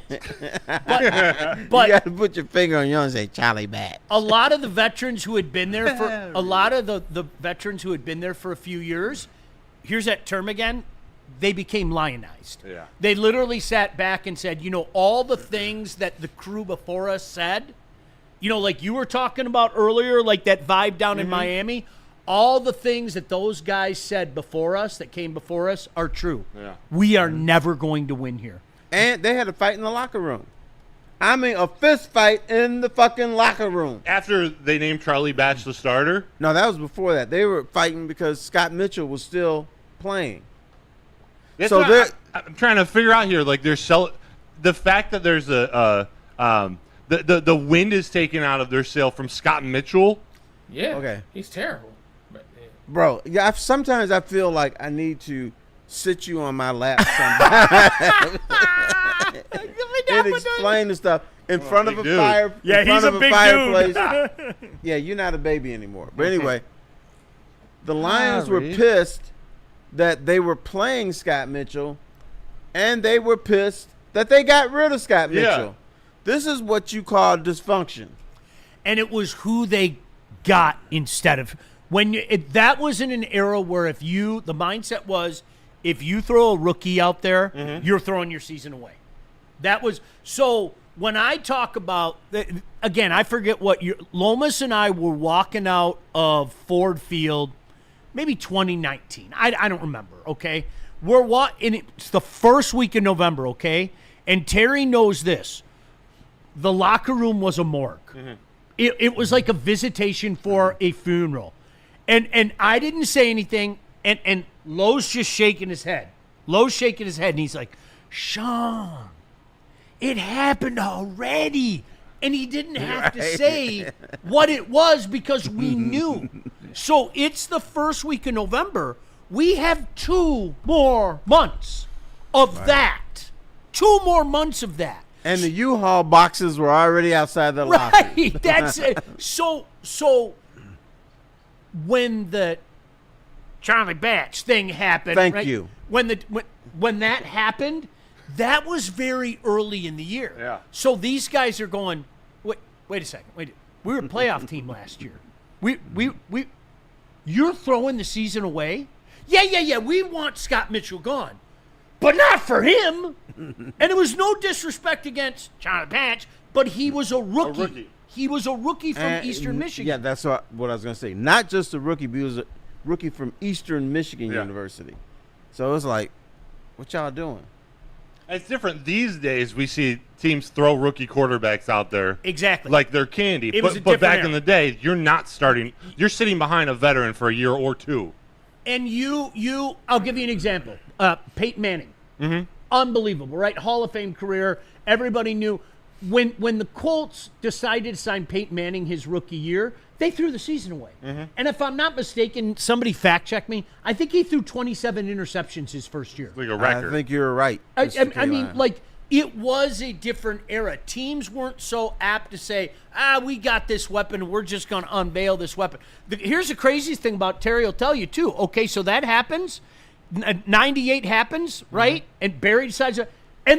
but you got to put your finger on yours and say Charlie Batch. A lot of the veterans who had been there for the veterans who had been there for a few years, here's that term again, they became lionized. Yeah. They literally sat back and said, all the things that the crew before us said, like you were talking about earlier, like that vibe down in Miami, all the things that those guys said before us, that came before us, are true. Yeah. We are never going to win here. And they had a fight in the locker room. I mean, a fist fight in the fucking locker room. After they named Charlie Batch the starter. No, that was before that. They were fighting because Scott Mitchell was still playing. That's So what I'm trying to figure out here. Like, the fact that there's the wind is taken out of their sail from Scott Mitchell. Yeah. Okay. He's terrible. But, Bro, yeah, sometimes I feel like I need to sit you on my lap sometime and explain the stuff in front of big a dude. fire. Yeah, in front he's a of big fireplace. Yeah, you're not a baby anymore. But anyway, the Lions were Sorry. pissed that they were playing Scott Mitchell, and they were pissed that they got rid of Scott Yeah. Mitchell. This is what you call dysfunction. And it was who they got instead of that was in an era where the mindset was if you throw a rookie out there, you're throwing your season away. That was so. When I talk about again, I forget what Lomas and I were walking out of Ford Field, maybe 2019. I don't remember. Okay, and it's the first week in November. Okay, and Terry knows this. The locker room was a morgue. It was like a visitation for a funeral. And I didn't say anything, and Lowe's just shaking his head. And he's like, Sean, it happened already. And he didn't have to say what it was because we knew. So it's the first week in November. We have 2 more months of that. 2 more months of that. And the U-Haul boxes were already outside the locker. Right, that's it. So when the Charlie Batch thing happened, Thank right, you. When that happened, that was very early in the year. Yeah. So these guys are going, wait a second, we were a playoff team last year. You're throwing the season away? Yeah. We want Scott Mitchell gone. But not for him. And it was no disrespect against Charlie Batch, but he was a rookie. He was a rookie from Eastern Michigan. Yeah, that's what I was going to say. Not just a rookie, but he was a rookie from Eastern Michigan University. So it's like, what y'all doing? It's different these days. We see teams throw rookie quarterbacks out there, Exactly. like they're candy. It was a But back different in era. the day, you're not starting. You're sitting behind a veteran for a year or 2. And I'll give you an example. Peyton Manning. Unbelievable, right? Hall of Fame career. Everybody knew. When the Colts decided to sign Peyton Manning his rookie year, they threw the season away. And if I'm not mistaken, somebody fact check me, I think he threw 27 interceptions his first year. Like a record. I think you're right. I Mr. mean, Kaline. like, it was a different era. Teams weren't so apt to say, we got this weapon, we're just going to unveil this weapon. Here's the craziest thing about Terry will tell you, too. Okay, so that happens. 98 happens, right? And Barry decides and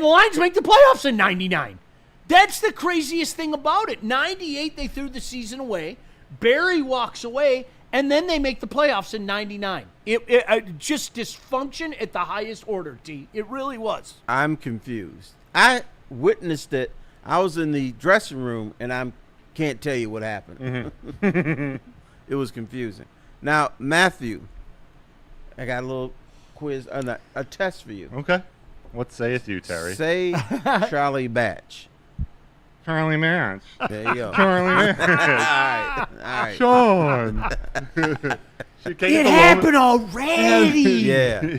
the Lions make the playoffs in 99. That's the craziest thing about it. 98, they threw the season away. Barry walks away, and then they make the playoffs in 99. It just dysfunction at the highest order, T. It really was. I'm confused. I witnessed it. I was in the dressing room, and I can't tell you what happened. It was confusing. Now, Matthew, I got a little quiz, a test for you. Okay. What saith you, Terry? Say Charlie Batch. Charlie Match. There you go. Charlie All Match. right. Sean. It happened already. Yeah.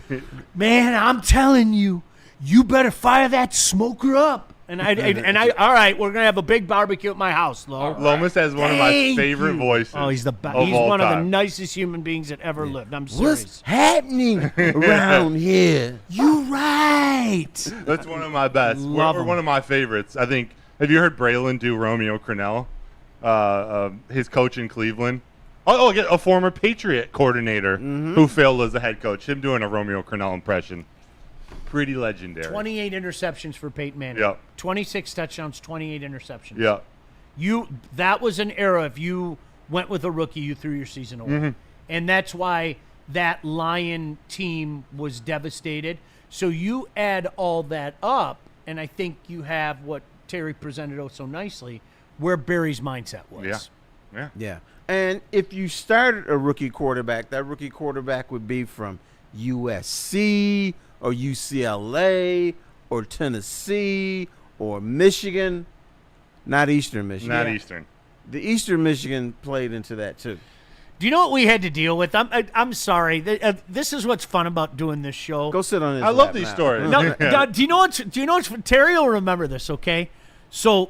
Man, I'm telling you, you better fire that smoker up. And I all right, we're gonna have a big barbecue at my house, Lo. Lomas has one of my Thank favorite you. voices. Oh, he's the best. of He's all one of the time. nicest human beings that ever lived. I'm serious. What's happening around here? You right. That's one of my best. Love Or him. one of my favorites. I think. Have you heard Braylon do Romeo Crennel? His coach in Cleveland. Oh, a former Patriot coordinator who failed as a head coach. Him doing a Romeo Crennel impression. Pretty legendary. 28 interceptions for Peyton Manning. Yep. 26 touchdowns, 28 interceptions. Yeah. That was an era. If you went with a rookie, you threw your season away. And that's why that Lion team was devastated. So you add all that up, and I think you have what Terry presented so nicely, where Barry's mindset was. Yeah. And if you started a rookie quarterback, that rookie quarterback would be from USC or UCLA or Tennessee or Michigan. Not Eastern Michigan. Not Eastern. The Eastern Michigan played into that too. Do you know what we had to deal with? I'm sorry. This is what's fun about doing this show. Go sit on his I love lap these now. stories. No, do you know what's Terry will remember this, okay? So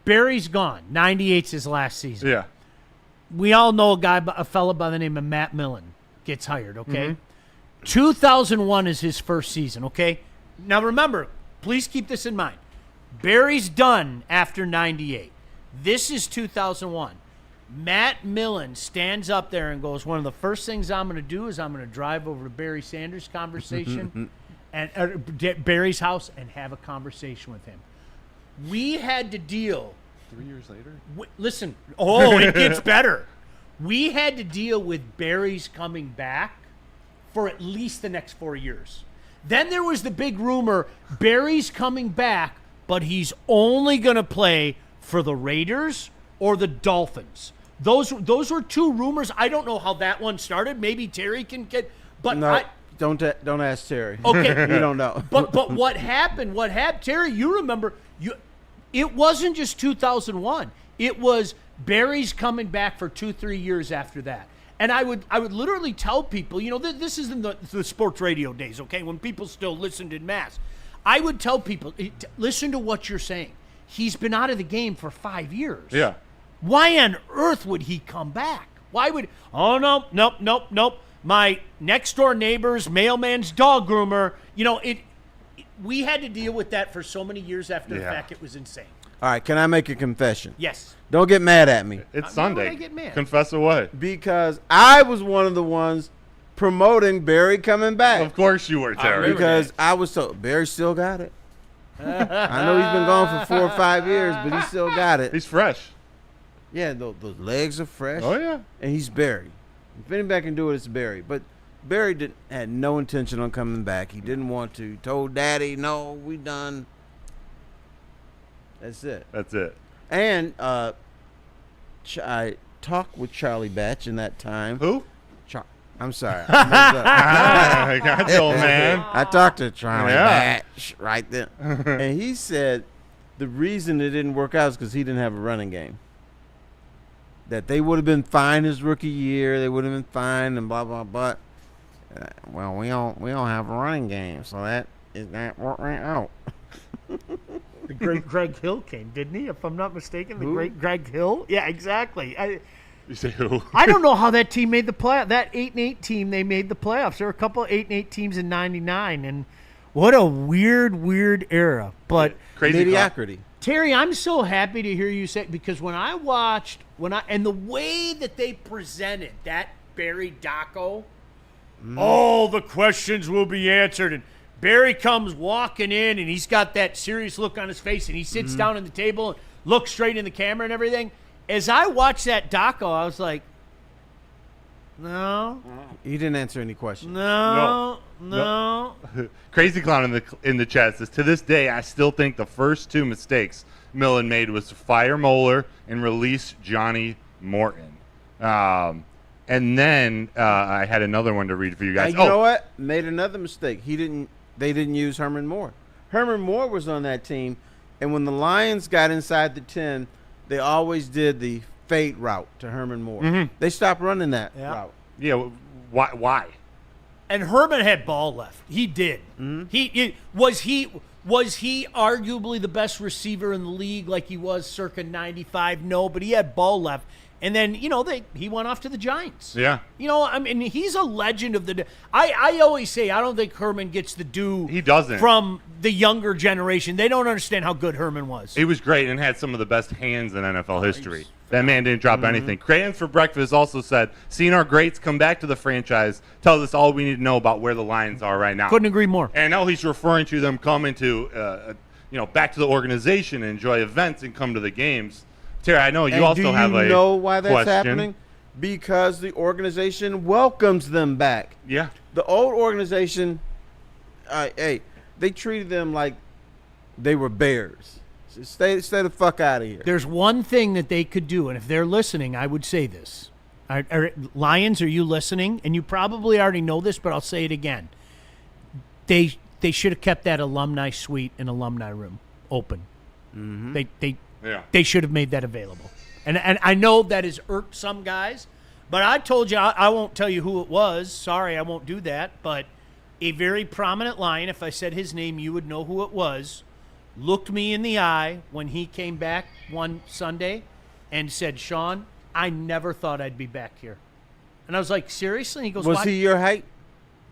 Barry's gone. 98's his last season. Yeah. We all know a fella by the name of Matt Millen gets hired, okay? 2001 is his first season, okay? Now remember, please keep this in mind. Barry's done after 98. This is 2001. Matt Millen stands up there and goes, one of the first things I'm going to do is I'm going to drive over to Barry Sanders' conversation and Barry's house and have a conversation with him. We had to deal. 3 years later? Listen, it gets better. We had to deal with Barry's coming back for at least the next 4 years. Then there was the big rumor, Barry's coming back, but he's only going to play for the Raiders or the Dolphins. Those were two rumors. I don't know how that one started. Maybe Terry can get, but No, don't ask Terry. Okay. We don't know. But what happened? Terry, you remember? It wasn't just 2001. It was Barry's coming back for 2-3 years after that. And I would literally tell people, this is in the sports radio days, okay, when people still listened in mass. I would tell people, listen to what you're saying. He's been out of the game for 5 years. Yeah. Why on earth would he come back? Why would? Oh, nope. My next door neighbor's mailman's dog groomer. We had to deal with that for so many years after the fact. It was insane. All right, can I make a confession? Yes. Don't get mad at me. It's Why would Sunday. I get mad? Confess away. Because I was one of the ones promoting Barry coming back. Of course you were, Terry. Because I was told Barry still got it. I know he's been gone for 4 or 5 years, but he still got it. He's fresh. Yeah, the legs are fresh. Oh, yeah. And he's Barry. If anybody can do it, it's Barry. But Barry had no intention on coming back. He didn't want to. He told Daddy, no, we done. That's it. That's it. And I talked with Charlie Batch in that time. Who? I'm sorry. I messed up. I got you, old man. I talked to Charlie Yeah. Batch right then. And he said the reason it didn't work out is because he didn't have a running game. That they would have been fine his rookie year. They would have been fine and blah, blah, blah. Well, we don't have a running game, so that is not working out. The great Greg Hill came, didn't he? If I'm not mistaken, the Who? great Greg Hill. Yeah, exactly. You say who? I don't know how that team made the playoff. That 8-8 team, they made the playoffs. There were a couple of 8-8 teams in '99, and what a weird era. But Crazy mediocrity. Terry, I'm so happy to hear you say, because when I watched and the way that they presented that Barry Doco, all the questions will be answered, and Barry comes walking in, and he's got that serious look on his face, and he sits down at the table and looks straight in the camera and everything. As I watched that doco, I was like, no. He didn't answer any questions. No. Crazy Clown in the chat says, to this day, I still think the first two mistakes Millen made was to fire Moeller and release Johnny Morton. And then I had another one to read for you guys. You know what? Made another mistake. They didn't use Herman Moore. Herman Moore was on that team, and when the Lions got inside the 10, they always did the fade route to Herman Moore. They stopped running that route. Yeah, why? And Herman had ball left. He did. Was he arguably the best receiver in the league like he was circa 95? No, but he had ball left. And then, he went off to the Giants. Yeah. I mean, he's a legend of the I always say I don't think Herman gets the due. He doesn't. From the younger generation. They don't understand how good Herman was. He was great and had some of the best hands in NFL history. That man didn't drop anything. Crayons for Breakfast also said, seeing our greats come back to the franchise tells us all we need to know about where the Lions are right now. Couldn't agree more. And I know he's referring to them coming to, back to the organization and enjoy events and come to the games. Terry, I know you also have a do you know why that's question. happening? Because the organization welcomes them back. Yeah. The old organization, they treated them like they were bears. So stay the fuck out of here. There's one thing that they could do, and if they're listening, I would say this. Lions, are you listening? And you probably already know this, but I'll say it again. They should have kept that alumni suite and alumni room open. Yeah. They should have made that available. And I know that has irked some guys, but I told you I won't tell you who it was. Sorry, I won't do that. But a very prominent Lion, if I said his name, you would know who it was, looked me in the eye when he came back one Sunday and said, Sean, I never thought I'd be back here. And I was like, seriously? And he goes, Was why? he your height?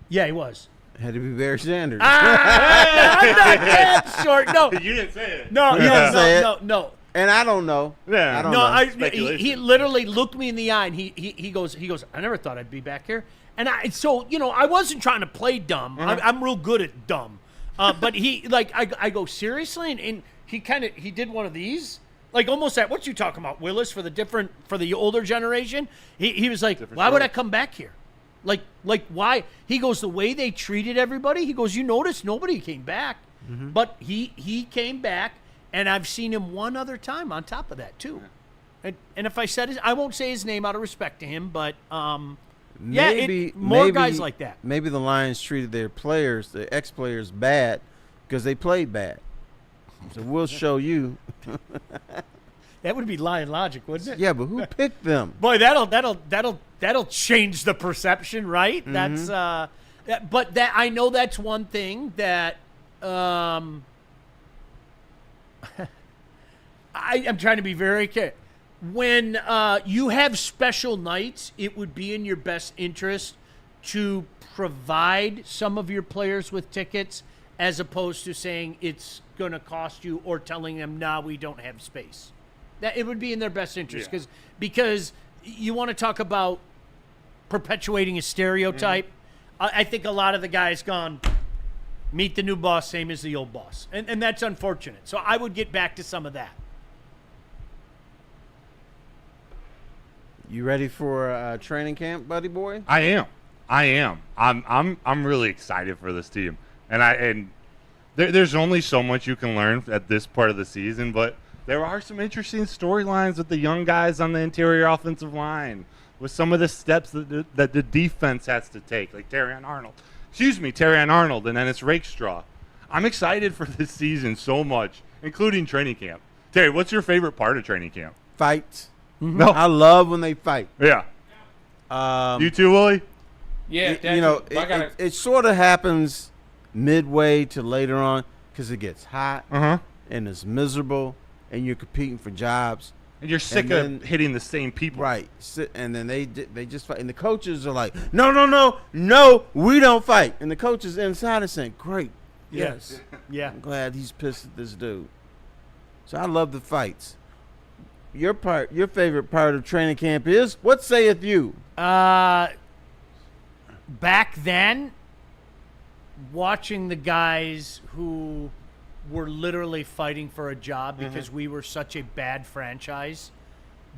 Yeah, he was. Had to be Barry Sanders. I'm not that short. No. You didn't say it. No, You didn't say it. no. And I don't know. Yeah. I don't No, know. he literally looked me in the eye and he goes, I never thought I'd be back here. And I wasn't trying to play dumb. I'm real good at dumb. But I go, seriously? And he did one of these. Like almost that, what you talking about, Willis, for the older generation? He was like, why would I come back here? Like why? He goes, the way they treated everybody. He goes, you notice nobody came back. But he came back, and I've seen him one other time on top of that, too. And if I said I won't say his name out of respect to him, but more guys like that. Maybe the Lions treated their players, the ex-players, bad because they played bad. So we'll show you. That would be Lion logic, wouldn't it? Yeah, but who picked them? Boy, that'll change the perception, right? That's but that I know that's one thing that I'm trying to be very careful. When you have special nights, it would be in your best interest to provide some of your players with tickets as opposed to saying it's going to cost you or telling them, nah, we don't have space. That it would be in their best interest because you want to talk about perpetuating a stereotype. I think a lot of the guys gone, meet the new boss, same as the old boss. And that's unfortunate. So I would get back to some of that. You ready for training camp, buddy boy? I am. I'm really excited for this team, and there's only so much you can learn at this part of the season, but there are some interesting storylines with the young guys on the interior offensive line, with some of the steps that the defense has to take, like Terrion Arnold, and then it's Rakestraw. I'm excited for this season so much, including training camp. Terry, what's your favorite part of training camp? Fights. No. I love when they fight. Yeah. You too, Willie? Yeah, it sort of happens midway to later on because it gets hot and it's miserable and you're competing for jobs. And you're sick of hitting the same people. Right. And then they just fight. And the coaches are like, no, we don't fight. And the coaches inside are saying, great. Yes. Yeah. I'm glad he's pissed at this dude. So I love the fights. Your favorite part of training camp is, what saith you? Back then, watching the guys who were literally fighting for a job because we were such a bad franchise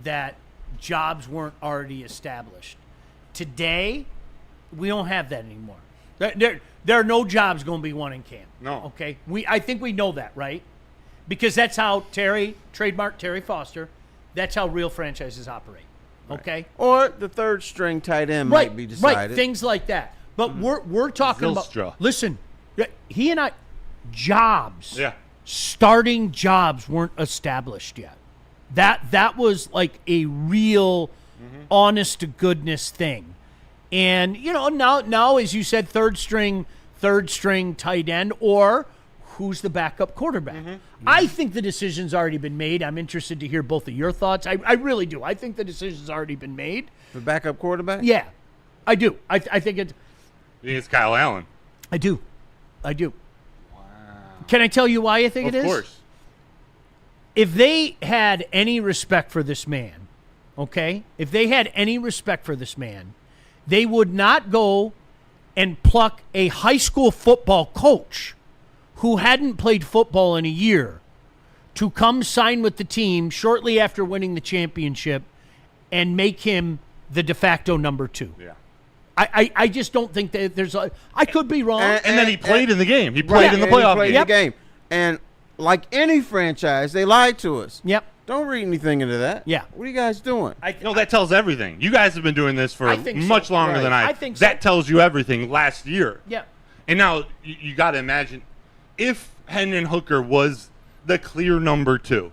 that jobs weren't already established. Today, we don't have that anymore. There are no jobs going to be won in camp. No. Okay? I think we know that, right? Because that's how trademark Terry Foster, that's how real franchises operate. Okay? Or the third string tight end might be decided. Right, things like that. But we're talking Zylstra. about, listen, he and I, jobs, Yeah. starting jobs weren't established yet. That was like a real honest to goodness thing. And, now as you said, third string tight end, or who's the backup quarterback. I think the decision's already been made. I'm interested to hear both of your thoughts. I really do. I think the decision's already been made. The backup quarterback? Yeah, I do. I think it. You think it's Kyle Allen? I do. Wow. Can I tell you why I think it is? Of course. If they had any respect for this man, okay? If they had any respect for this man, they would not go and pluck a high school football coach who hadn't played football in a year to come sign with the team shortly after winning the championship and make him the de facto number 2. Yeah. I just don't think that there's a – I could be wrong. And then he played in the game. He played in the playoff game. game. The game. And like any franchise, they lied to us. Yep. Don't read anything into that. Yeah. What are you guys doing? That tells everything. You guys have been doing this for I think so. much longer Right. than I think so. That tells you everything last year. Yeah. And now you got to imagine if Hendon Hooker was the clear number 2,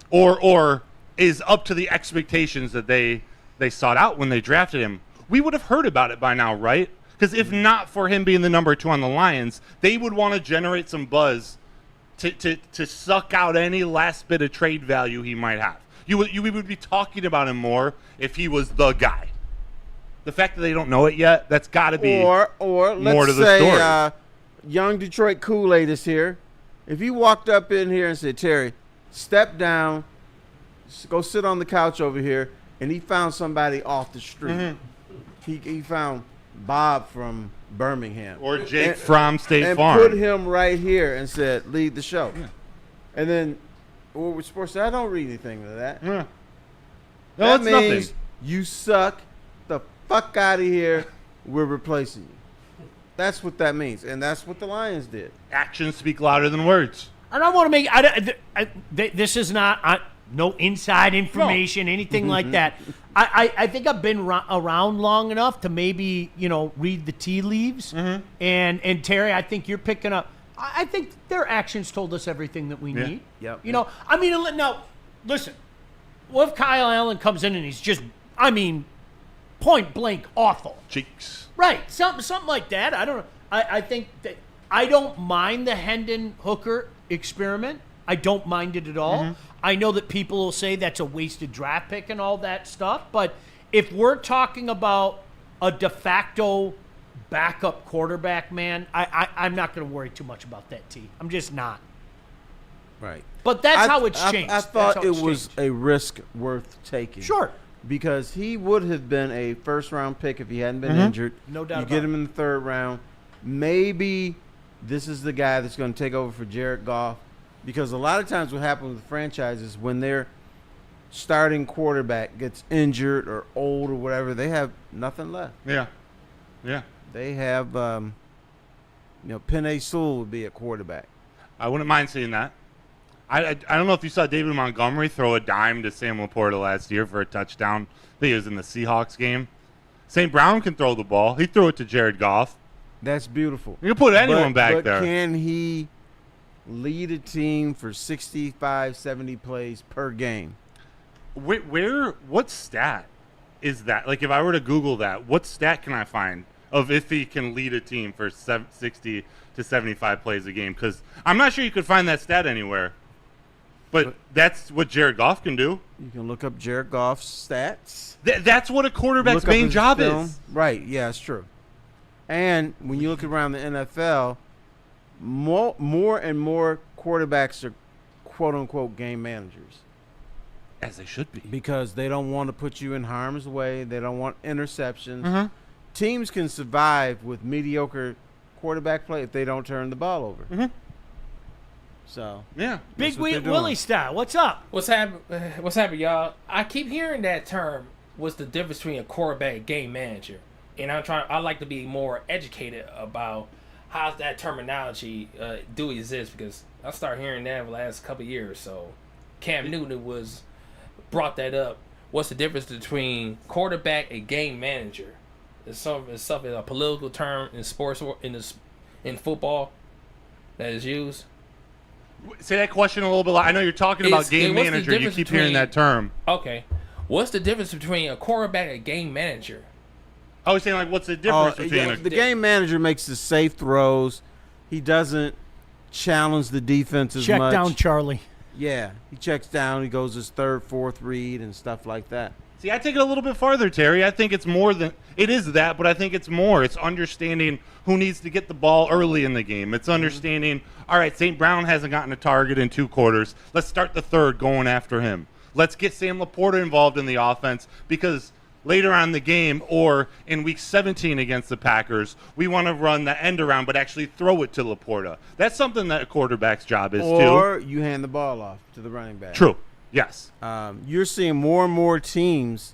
or is up to the expectations that they sought out when they drafted him, we would have heard about it by now, right? Because if not for him being the number 2 on the Lions, they would want to generate some buzz to suck out any last bit of trade value he might have. You would be talking about him more if he was the guy. The fact that they don't know it yet, that's got to be or more let's to the say story. young Detroit Kool-Aid is here. If he walked up in here and said, Terry, step down, go sit on the couch over here, and he found somebody off the street. He found Bob from Birmingham. Or Jake from State and Farm. put him right here and said, lead the show. Yeah. And then Woodward Sports said, I don't read anything to that. Yeah. No, That it's means nothing. you suck. The fuck out of here. We're replacing you. That's what that means. And that's what the Lions did. Actions speak louder than words. And I want to make this is not no inside information, anything like that. I think I've been around long enough to maybe read the tea leaves. And Terry, I think you're picking up. I think their actions told us everything that we need. Yep. I mean, now listen. What if Kyle Allen comes in and he's just, point blank awful? Cheeks. Right, something like that. I don't know. I think that I don't mind the Hendon Hooker experiment. I don't mind it at all. I know that people will say that's a wasted draft pick and all that stuff, but if we're talking about a de facto backup quarterback, man, I'm not going to worry too much about that, T. I'm just not. Right. But that's how it's changed. I thought it was a risk worth taking. Sure. Because he would have been a first-round pick if he hadn't been injured. No doubt You about get him it. in the 3rd round. Maybe this is the guy that's going to take over for Jared Goff. Because a lot of times what happens with franchises, when their starting quarterback gets injured or old or whatever, they have nothing left. Yeah. Yeah. They have, Penei Sewell would be at quarterback. I wouldn't mind seeing that. I don't know if you saw David Montgomery throw a dime to Sam Laporta last year for a touchdown. I think it was in the Seahawks game. St. Brown can throw the ball. He threw it to Jared Goff. That's beautiful. You can put anyone back but there. Can he lead a team for 65, 70 plays per game? What stat is that? Like, if I were to Google that, what stat can I find of if he can lead a team for 60 to 75 plays a game? Because I'm not sure you could find that stat anywhere. But that's what Jared Goff can do. You can look up Jared Goff's stats. That's what a quarterback's Look up main his job film. is. Right, yeah, it's true. And when you look around the NFL, more and more quarterbacks are quote-unquote game managers. As they should be. Because they don't want to put you in harm's way. They don't want interceptions. Teams can survive with mediocre quarterback play if they don't turn the ball over. So yeah, Big Willie style. What's up? What's happening, y'all? I keep hearing that term. What's the difference between a quarterback and game manager? And I like to be more educated about how that terminology do exist, because I started hearing that over the last couple of years. So Cam Newton brought that up. What's the difference between quarterback and game manager? It's something a political term in sports or in football that is used. Say that question a little bit. I know you're talking about game manager. You keep hearing that term. Okay. What's the difference between a quarterback and a game manager? I was saying, like, what's the difference between the game manager makes the safe throws. He doesn't challenge the defense as much. Check down Charlie. Yeah, he checks down. He goes his 3rd, 4th read and stuff like that. See, I take it a little bit farther, Terry. I think it's more than it is that, but I think it's more. It's understanding who needs to get the ball early in the game. It's understanding, all right, St. Brown hasn't gotten a target in 2 quarters. Let's start the 3rd going after him. Let's get Sam Laporta involved in the offense, because later on in the game or in week 17 against the Packers, we want to run the end around but actually throw it to Laporta. That's something that a quarterback's job is, too. Or you hand the ball off to the running back. True. Yes. You're seeing more and more teams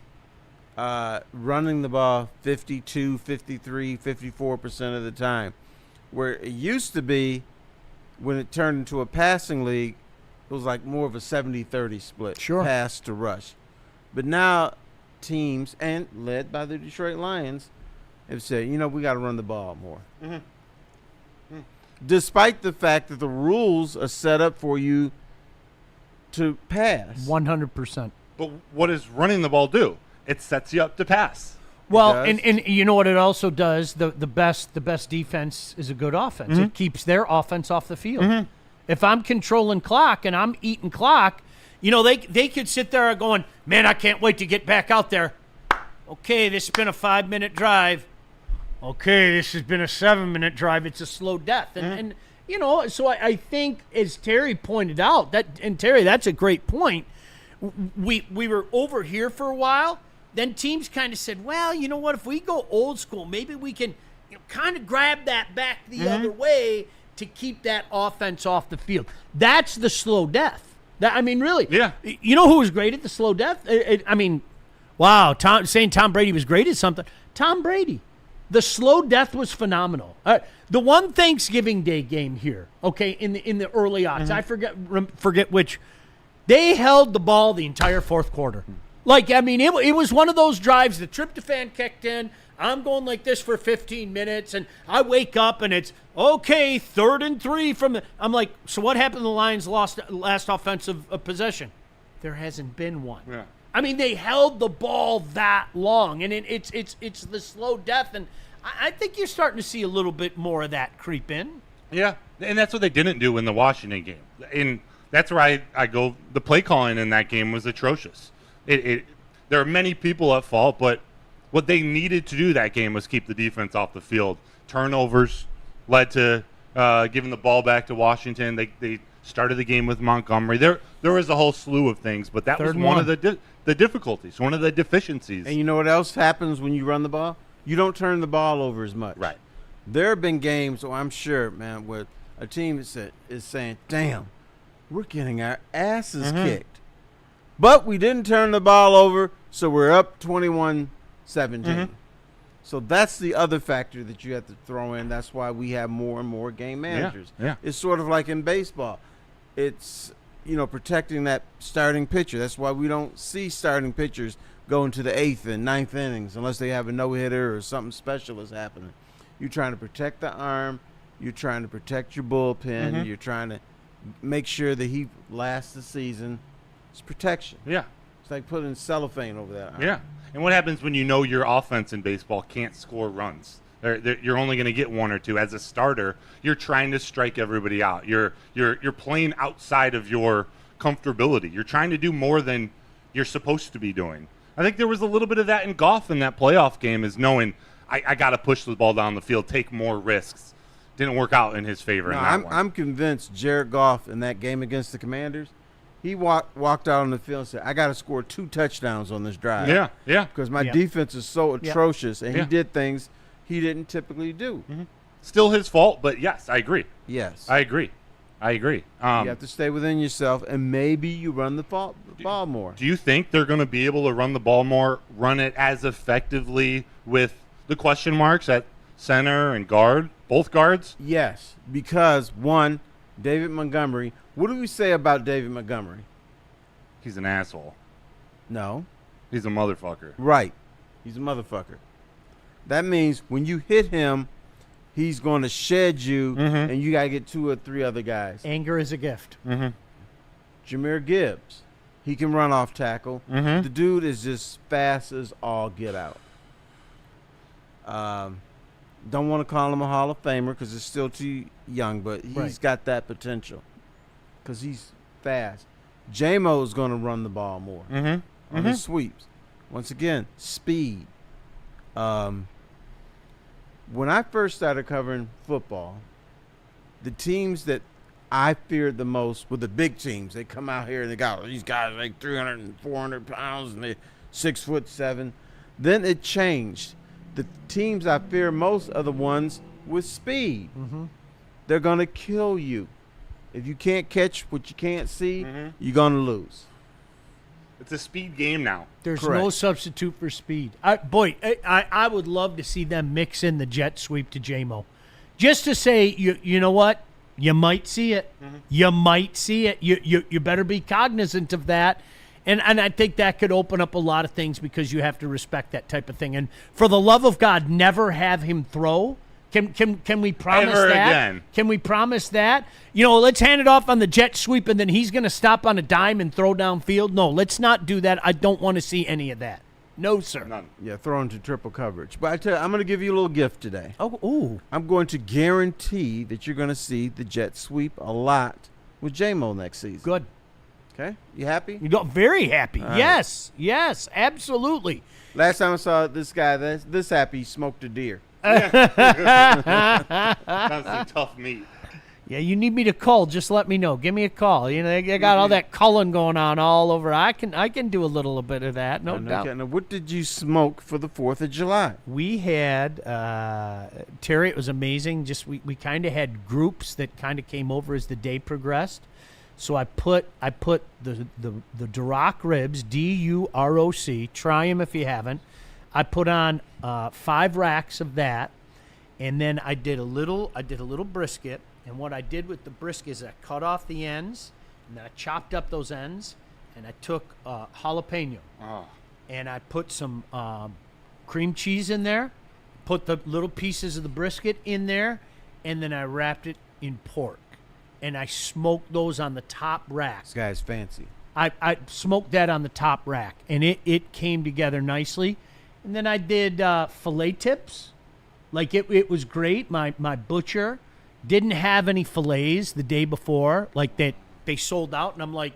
running the ball 52, 53, 54% of the time. Where it used to be, when it turned into a passing league, it was like more of a 70-30 split. Sure. Pass to rush. But now teams, and led by the Detroit Lions, have said, we got to run the ball more. Despite the fact that the rules are set up for you to pass. 100%. But what does running the ball do? It sets you up to pass. Well, does. and you know what it also does? The best defense is a good offense. It keeps their offense off the field. If I'm controlling clock and I'm eating clock, they could sit there going, man, I can't wait to get back out there. Okay, this has been a 5-minute drive. Okay, this has been a 7-minute drive. It's a slow death. And so I think, as Terry pointed out, Terry, that's a great point. We were over here for a while. Then teams kind of said, well, you know what? If we go old school, maybe we can kind of grab that back the other way to keep that offense off the field. That's the slow death. Really. Yeah. You know who was great at the slow death? Wow, saying Tom Brady was great at something. Tom Brady. The slow death was phenomenal. The one Thanksgiving Day game here, okay, in the early odds, I forget which, they held the ball the entire fourth quarter. It was one of those drives, the tryptophan kicked in, I'm going like this for 15 minutes, and I wake up, and it's, okay, 3rd and 3 from the, I'm like, so what happened to the Lions' last offensive possession? There hasn't been one. Yeah. They held the ball that long, and it's the slow death, and I think you're starting to see a little bit more of that creep in. Yeah, and that's what they didn't do in the Washington game. And that's where I go, the play calling in that game was atrocious. There are many people at fault, but what they needed to do that game was keep the defense off the field. Turnovers led to giving the ball back to Washington. They started the game with Montgomery. There was a whole slew of things, but that was one of the difficulties, one of the deficiencies. And you know what else happens when you run the ball? You don't turn the ball over as much. Right. There have been games, I'm sure, man, where a team is saying, damn, we're getting our asses kicked. But we didn't turn the ball over, so we're up 21-17. So that's the other factor that you have to throw in. That's why we have more and more game managers. Yeah. It's sort of like in baseball. It's, protecting that starting pitcher. That's why we don't see starting pitchers go into the 8th and 9th innings unless they have a no-hitter or something special is happening. You're trying to protect the arm. You're trying to protect your bullpen. You're trying to make sure that he lasts the season. It's protection. Yeah. It's like putting cellophane over that arm. Yeah. And what happens when you know your offense in baseball can't score runs? You're only going to get 1 or 2. As a starter, you're trying to strike everybody out. You're playing outside of your comfortability. You're trying to do more than you're supposed to be doing. I think there was a little bit of that in Goff in that playoff game, is knowing I got to push the ball down the field, take more risks. Didn't work out in his favor. I'm convinced Jared Goff in that game against the Commanders, he walked out on the field and said, I got to score 2 touchdowns on this drive. Yeah. Because my defense is so atrocious, and he did things he didn't typically do. Still his fault, but yes, I agree. Yes. I agree. You have to stay within yourself, and maybe you run the ball more. Do you think they're going to be able to run the ball more, run it as effectively with the question marks at center and guard, both guards? Yes, because, one, David Montgomery. What do we say about David Montgomery? He's an asshole. No. He's a motherfucker. Right. He's a motherfucker. That means when you hit him, he's going to shed you, and you got to get 2 or 3 other guys. Anger is a gift. Jahmyr Gibbs. He can run off tackle. The dude is just fast as all get out. Don't want to call him a Hall of Famer because it's still too young, but he's got that potential because he's fast. J-Mo is going to run the ball more on his sweeps. Once again, speed. When I first started covering football, the teams that I feared the most were the big teams. They come out here and they got these guys like 300 and 400 pounds and they're 6'7". Then it changed. The teams I fear most are the ones with speed. They're going to kill you. If you can't catch what you can't see, you're going to lose. It's a speed game now. There's no substitute for speed. I would love to see them mix in the jet sweep to J-Mo. Just to say, you know what? You might see it. You might see it. You better be cognizant of that. And I think that could open up a lot of things because you have to respect that type of thing. And for the love of God, never have him throw Can we promise Ever that? again. Can we promise that? You know, let's hand it off on the jet sweep, and then he's going to stop on a dime and throw downfield. No, let's not do that. I don't want to see any of that. No, sir. None. Yeah, throw into triple coverage. But I tell you, I'm going to give you a little gift today. Oh, ooh. I'm going to guarantee that you're going to see the jet sweep a lot with J-Mo next season. Good. Okay? You happy? You got very happy. right. Yes, absolutely. Last time I saw this guy this happy, he smoked a deer. That's some tough meat. Yeah, you need me to call, just let me know. Give me a call. You know, they got all that culling going on all over. I can do a little bit of that, no doubt. Okay. Now, what did you smoke for the 4th of July? We had Terry. It was amazing. Just we kind of had groups that kind of came over as the day progressed. So I put the Duroc ribs, DUROC. Try them if you haven't. I put on 5 racks of that, and then I did a little brisket. And what I did with the brisket is I cut off the ends, and then I chopped up those ends, and I took jalapeno. Oh. And I put some cream cheese in there, put the little pieces of the brisket in there, and then I wrapped it in pork. And I smoked those on the top rack. This guy's fancy. I smoked that on the top rack, and it came together nicely. And then I did filet tips. Like, it was great. My butcher didn't have any fillets the day before. Like, they sold out, and I'm like,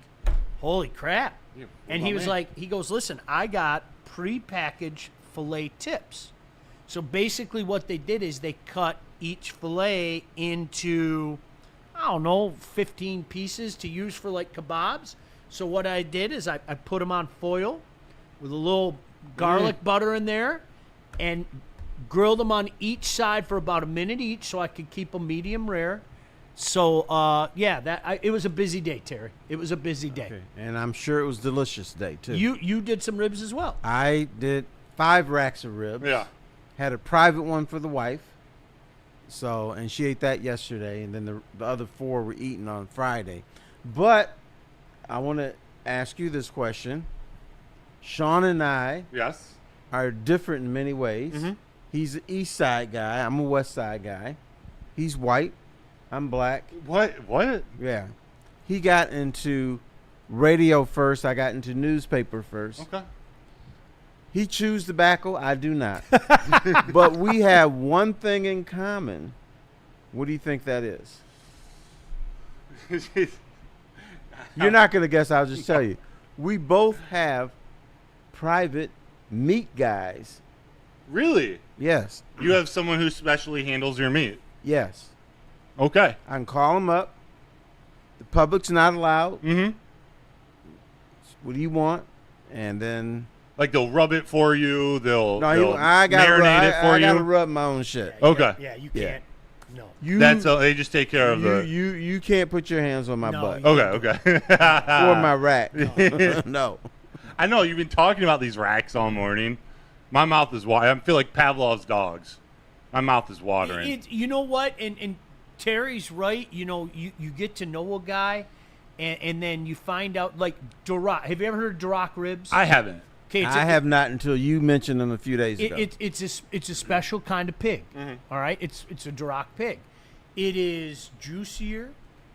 holy crap. Yeah, And he was like, he goes, listen, I got pre-packaged filet tips. So basically what they did is they cut each filet into, I don't know, 15 pieces to use for like kebabs. So what I did is I put them on foil with a little garlic butter in there and grilled them on each side for about a minute each so I could keep them medium rare. So, it was a busy day, Terry. It was a busy day. Okay. And I'm sure it was a delicious day, too. You did some ribs as well. I did 5 racks of ribs. Yeah. Had a private one for the wife. So, and she ate that yesterday, and then the other 4 were eaten on Friday. But I want to ask you this question. Sean and I Yes. are different in many ways. Mm-hmm. He's an East Side guy. I'm a West Side guy. He's white. I'm black. What? Yeah. He got into radio first. I got into newspaper first. Okay. He chews tobacco. I do not. But we have one thing in common. What do you think that is? You're not going to guess. I'll just tell you. We both have private meat guys. Really? Yes. You have someone who specially handles your meat. Yes. Okay. I can call them up. The public's not allowed. Mm-hmm. What do you want? And then Like they'll rub it for you. They'll I gotta marinate it for I gotta you. rub my own shit. Okay. Yeah, you Yeah. can't. No. You They just take care of the. you can't put your hands on my No, butt you- Okay. or my rack. No. I know you've been talking about these racks all morning. My mouth is watering. I feel like Pavlov's dogs. My mouth is watering. You know what? And Terry's right. You know, you get to know a guy, and then you find out, like, Duroc. Have you ever heard of Duroc ribs? I haven't. Okay, I have not until you mentioned them a few days ago. It's a special kind of pig. All right, it's a Duroc pig. It is juicier.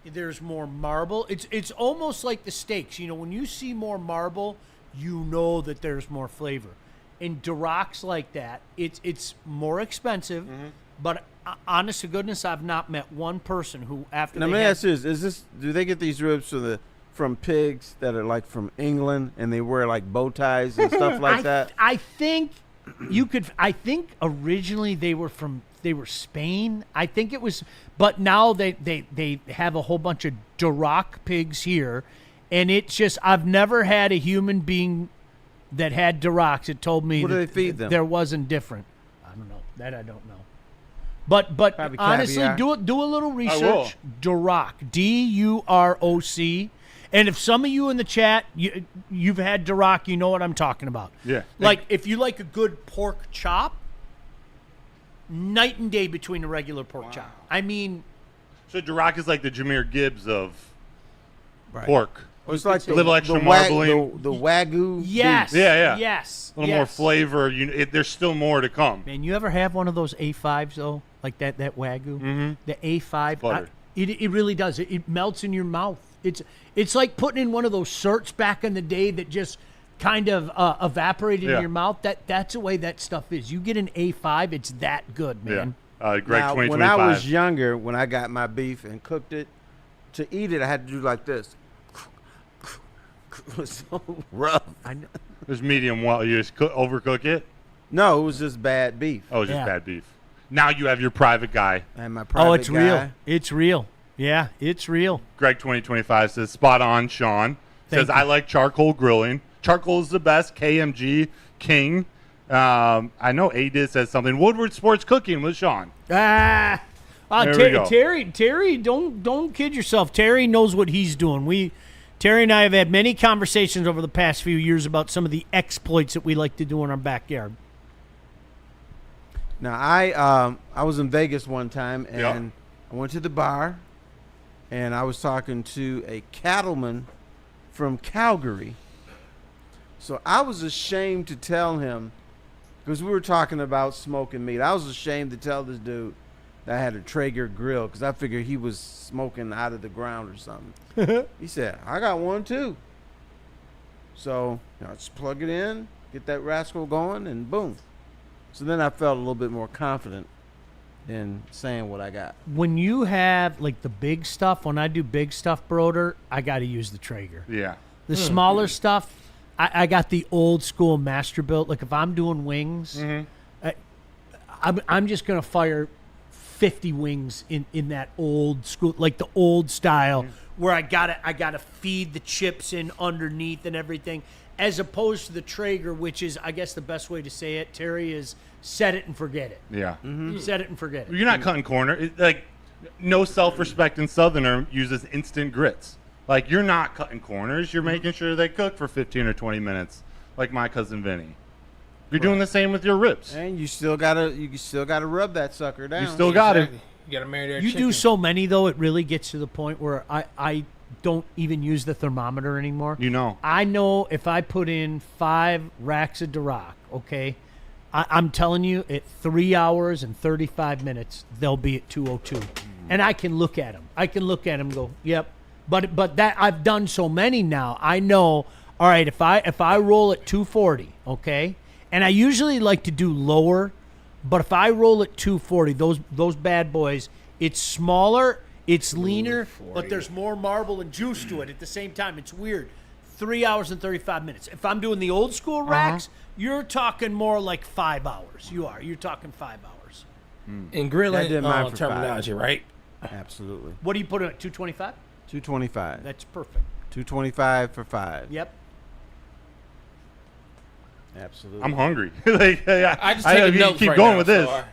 There's more marble. It's almost like the steaks. You know, when you see more marble, you know that there's more flavor. And Duroc's like that. It's more expensive, but honest to goodness, I've not met one person who after Now, they let me had- ask you this: do they get these ribs from pigs that are like from England and they wear like bow ties and stuff like that? I think you could. I think originally they were Spain. I think it was, but now they have a whole bunch of Duroc pigs here, and it's just I've never had a human being that had Durocs that told me What do that they feed them? there wasn't different. I don't know. That I don't know. But Probably honestly, caviar. do a little will. research. Duroc, DUROC. And if some of you in the chat, you've had Duroc, you know what I'm talking about. Yeah. Like, if you like a good pork chop, night and day between a regular pork chop. I mean, So Duroc is like the Jameer Gibbs of Right. pork. Well, it's like A little extra the marbling. the wagyu. yes. beef. Yeah, yeah. Yes. A little more flavor. There's still more to come. Man, you ever have one of those A5s, though? like that Wagyu, Mm-hmm. the A5. Butter. It really does. It melts in your mouth. It's like putting in one of those certs back in the day that just kind of evaporated Yeah. in your mouth. That's the way that stuff is. You get an A5, it's that good, man. Greg, Now, 2025. when I was younger, when I got my beef and cooked it, to eat it, I had to do like this. It was so rough. I know. There's medium well. You just overcook it. No, it was just bad beef. Oh, it's just Yeah. bad beef. Now you have your private guy. And my private Oh, it's guy, real. It's real. Yeah, it's real. Greg 2025 says spot on. Sean Thank says you. I like charcoal grilling. Charcoal is the best. KMG King. I know Adis says something. Woodward Sports Cooking with Sean. There we go. Terry, don't kid yourself. Terry knows what he's doing. Terry and I have had many conversations over the past few years about some of the exploits that we like to do in our backyard. Now I was in Vegas one time and Yeah. I went to the bar and I was talking to a cattleman from Calgary. So I was ashamed to tell him, because we were talking about smoking meat. I was ashamed to tell this dude that I had a Traeger grill because I figured he was smoking out of the ground or something. He said, I got one too. So just plug it in, get that rascal going, and boom. So then I felt a little bit more confident in saying what I got. When you have like the big stuff, when I do big stuff, Broder, I got to use the Traeger. Yeah. The smaller stuff, I got the old school Masterbuilt. Like if I'm doing wings, I'm just gonna fire 50 wings in that old school, like the old style, where I gotta feed the chips in underneath and everything, as opposed to the Traeger, which is, I guess the best way to say it, Terry, is set it and forget it. Yeah. Set it and forget it. You're not cutting corner. Like, no self-respecting Southerner uses instant grits. Like, you're not cutting corners. You're making sure they cook for 15 or 20 minutes, like my cousin Vinny. You're doing the same with your ribs. And you still gotta rub that sucker down. You still got it. Exactly. You gotta marry that You chicken. do so many, though, it really gets to the point where I don't even use the thermometer anymore. You know. I know if I put in 5 racks of Duroc, okay, I'm telling you, at 3 hours and 35 minutes, they'll be at 202. And I can look at them. And go, yep. But that I've done so many now, I know, all right, if I roll at 240, okay, and I usually like to do lower, but if I roll at 240, those bad boys, it's smaller, it's leaner, but there's more marble and juice to it at the same time. It's weird. 3 hours and 35 minutes. If I'm doing the old school racks, you're talking more like 5 hours. You're talking 5 hours. In I grilling did mine for terminology, right? Absolutely. What do you put in at 225? 225. That's perfect. 225 for 5. Yep. Absolutely. I'm hungry. Like, yeah, I just take you notes keep right going now, with this. so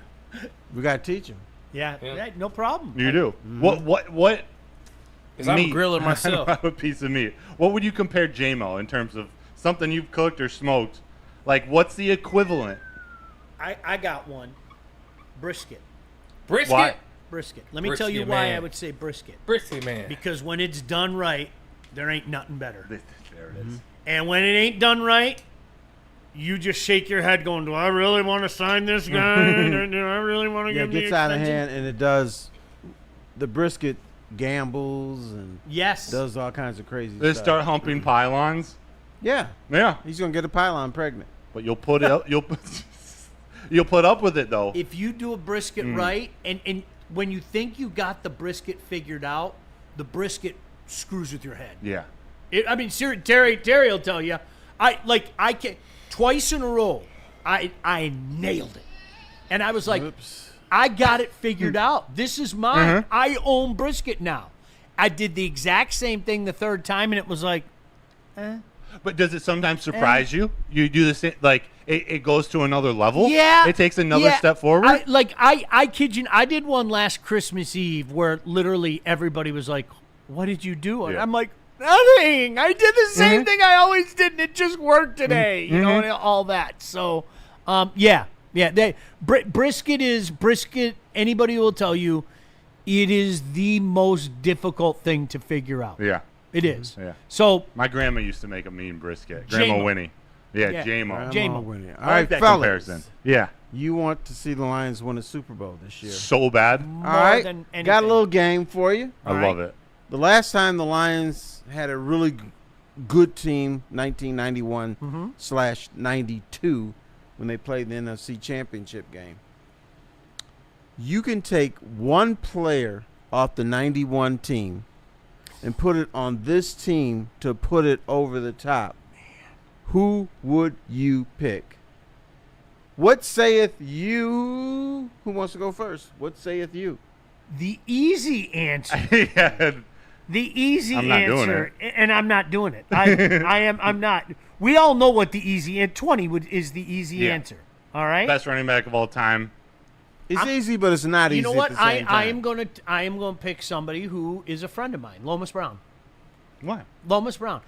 We gotta teach him. Yeah. Yeah. Yeah, no problem. You do. What? Because I'm a meat? griller I myself. don't have a piece of meat. What would you compare JMO in terms of something you've cooked or smoked? Like, what's the equivalent? I got one. Brisket. Brisket? Why? Brisket. Let me tell you Brisket, why man. I would say brisket. Brisket, man. Because when it's done right, there ain't nothing better. There it is. And when it ain't done right, you just shake your head going, do I really want to sign this guy? Do I really want to Yeah, give it the gets out of extension? hand, and it does. The brisket gambles and Yes. does all kinds of crazy They stuff. start humping pylons. Yeah, Yeah, he's gonna get a pylon pregnant. but you'll put it. You'll put up with it though. If you do a brisket right, and when you think you got the brisket figured out, the brisket screws with your head. Yeah. I mean, Terry will tell you. I can twice in a row. I nailed it, and I was like, Oops. I got it figured out. This is mine. I own brisket now. I did the exact same thing the third time, and it was like, But does it sometimes surprise you? You do the same, like it goes to another level. yeah, It takes another yeah. step forward. I kid you. I did one last Christmas Eve where literally everybody was like, "What did you do?" And Yeah. I'm like, "Nothing. I did the same thing I always did, and it just worked today." You know, and all that. So, yeah. Brisket is brisket. Anybody will tell you, it is the most difficult thing to figure out. Yeah. It is. Yeah. So, My grandma used to make a mean brisket. Grandma J-Mo. Winnie. Yeah, Yeah. J-Mo. J-Mo. Winnie. All I like right, that fellas. comparison. Yeah. You want to see the Lions win a Super Bowl this year. So bad. More All right, than anything. got a little game for you. I love it. The last time the Lions had a really good team, 1991/92, when they played the NFC Championship game. You can take one player off the 91 team and put it on this team to put it over the top. Who would you pick? What saith you? Who wants to go first? What saith you? The easy answer. Yeah. The easy I'm not doing answer, and I'm not doing it. I'm not. We all know what the easy and 20 is the easy Yeah. answer. All right. Best running back of all time. It's easy, but it's not easy. You know what? At the same I time. am gonna pick somebody who is a friend of mine, Lomas Brown. What? Lomas Brown.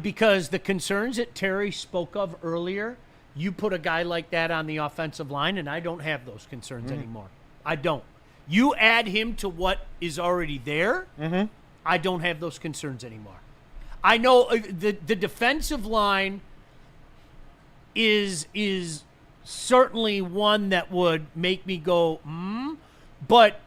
Because the concerns that Terry spoke of earlier, you put a guy like that on the offensive line, and I don't have those concerns anymore. I don't. You add him to what is already there, I don't have those concerns anymore. I know the defensive line is certainly one that would make me go, but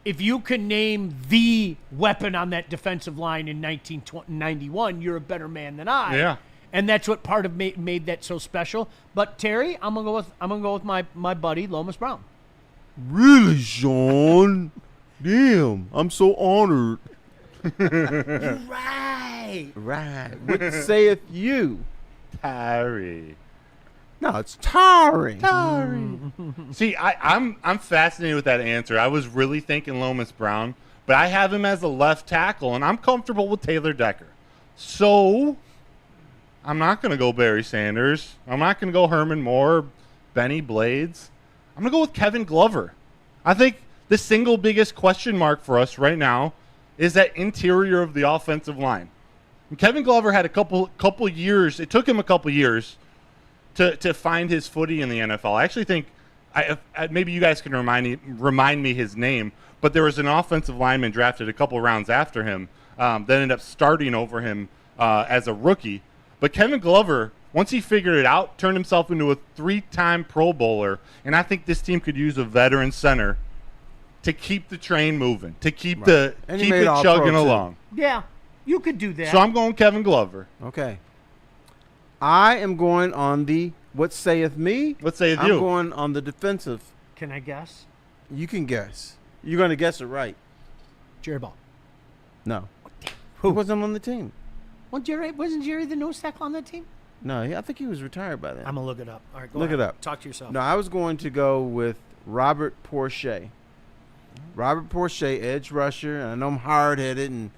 if you can name the weapon on that defensive line in 1991, you're a better man than I. Yeah. And that's what part of made that so special. But Terry, I'm gonna go with my buddy Lomas Brown. Really, Sean? Damn, I'm so honored. Right. Right. What saith you? Harry. No, it's Tari. See, I'm fascinated with that answer. I was really thinking Lomas Brown, but I have him as a left tackle, and I'm comfortable with Taylor Decker. So I'm not going to go Barry Sanders. I'm not going to go Herman Moore, Benny Blades. I'm going to go with Kevin Glover. I think the single biggest question mark for us right now is that interior of the offensive line. And Kevin Glover had a couple years. It took him a couple years to find his footing in the NFL. I actually think maybe you guys can remind me his name, but there was an offensive lineman drafted a couple rounds after him that ended up starting over him as a rookie. But Kevin Glover, once he figured it out, turned himself into a 3-time Pro Bowler, and I think this team could use a veteran center to keep the train moving, to keep it chugging along. Yeah, you could do that. So I'm going Kevin Glover. Okay. I am going on the what saith me. What saith I'm you? going on the defensive. Can I guess? You can guess. You're going to guess it right. Jerry Ball. No. Who wasn't on the team? Well, wasn't Jerry the nose tackle on that team? No, I think he was retired by then. I'm gonna look it up. All right, go Look ahead. it up. Talk to yourself. No, I was going to go with Robert Porcher. Robert Porcher, edge rusher. And I know I'm hard-headed,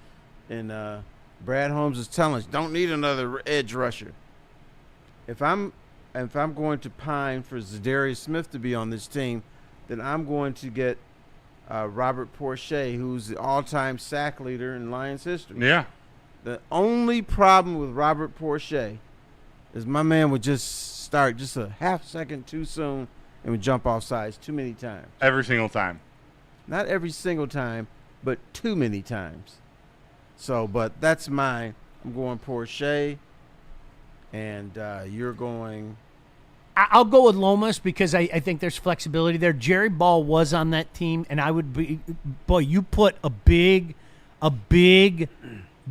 and Brad Holmes is telling us, don't need another edge rusher. If I'm going to pine for Za'Darius Smith to be on this team, then I'm going to get Robert Porcher, who's the all-time sack leader in Lions history. Yeah. The only problem with Robert Porcher is my man would just start just a half second too soon and would jump off sides too many times. Every single time. Not every single time, but too many times. So, but that's mine. I'm going Porcher, and you're going. I'll go with Lomas because I think there's flexibility there. Jerry Ball was on that team, and I would be, boy, you put a big,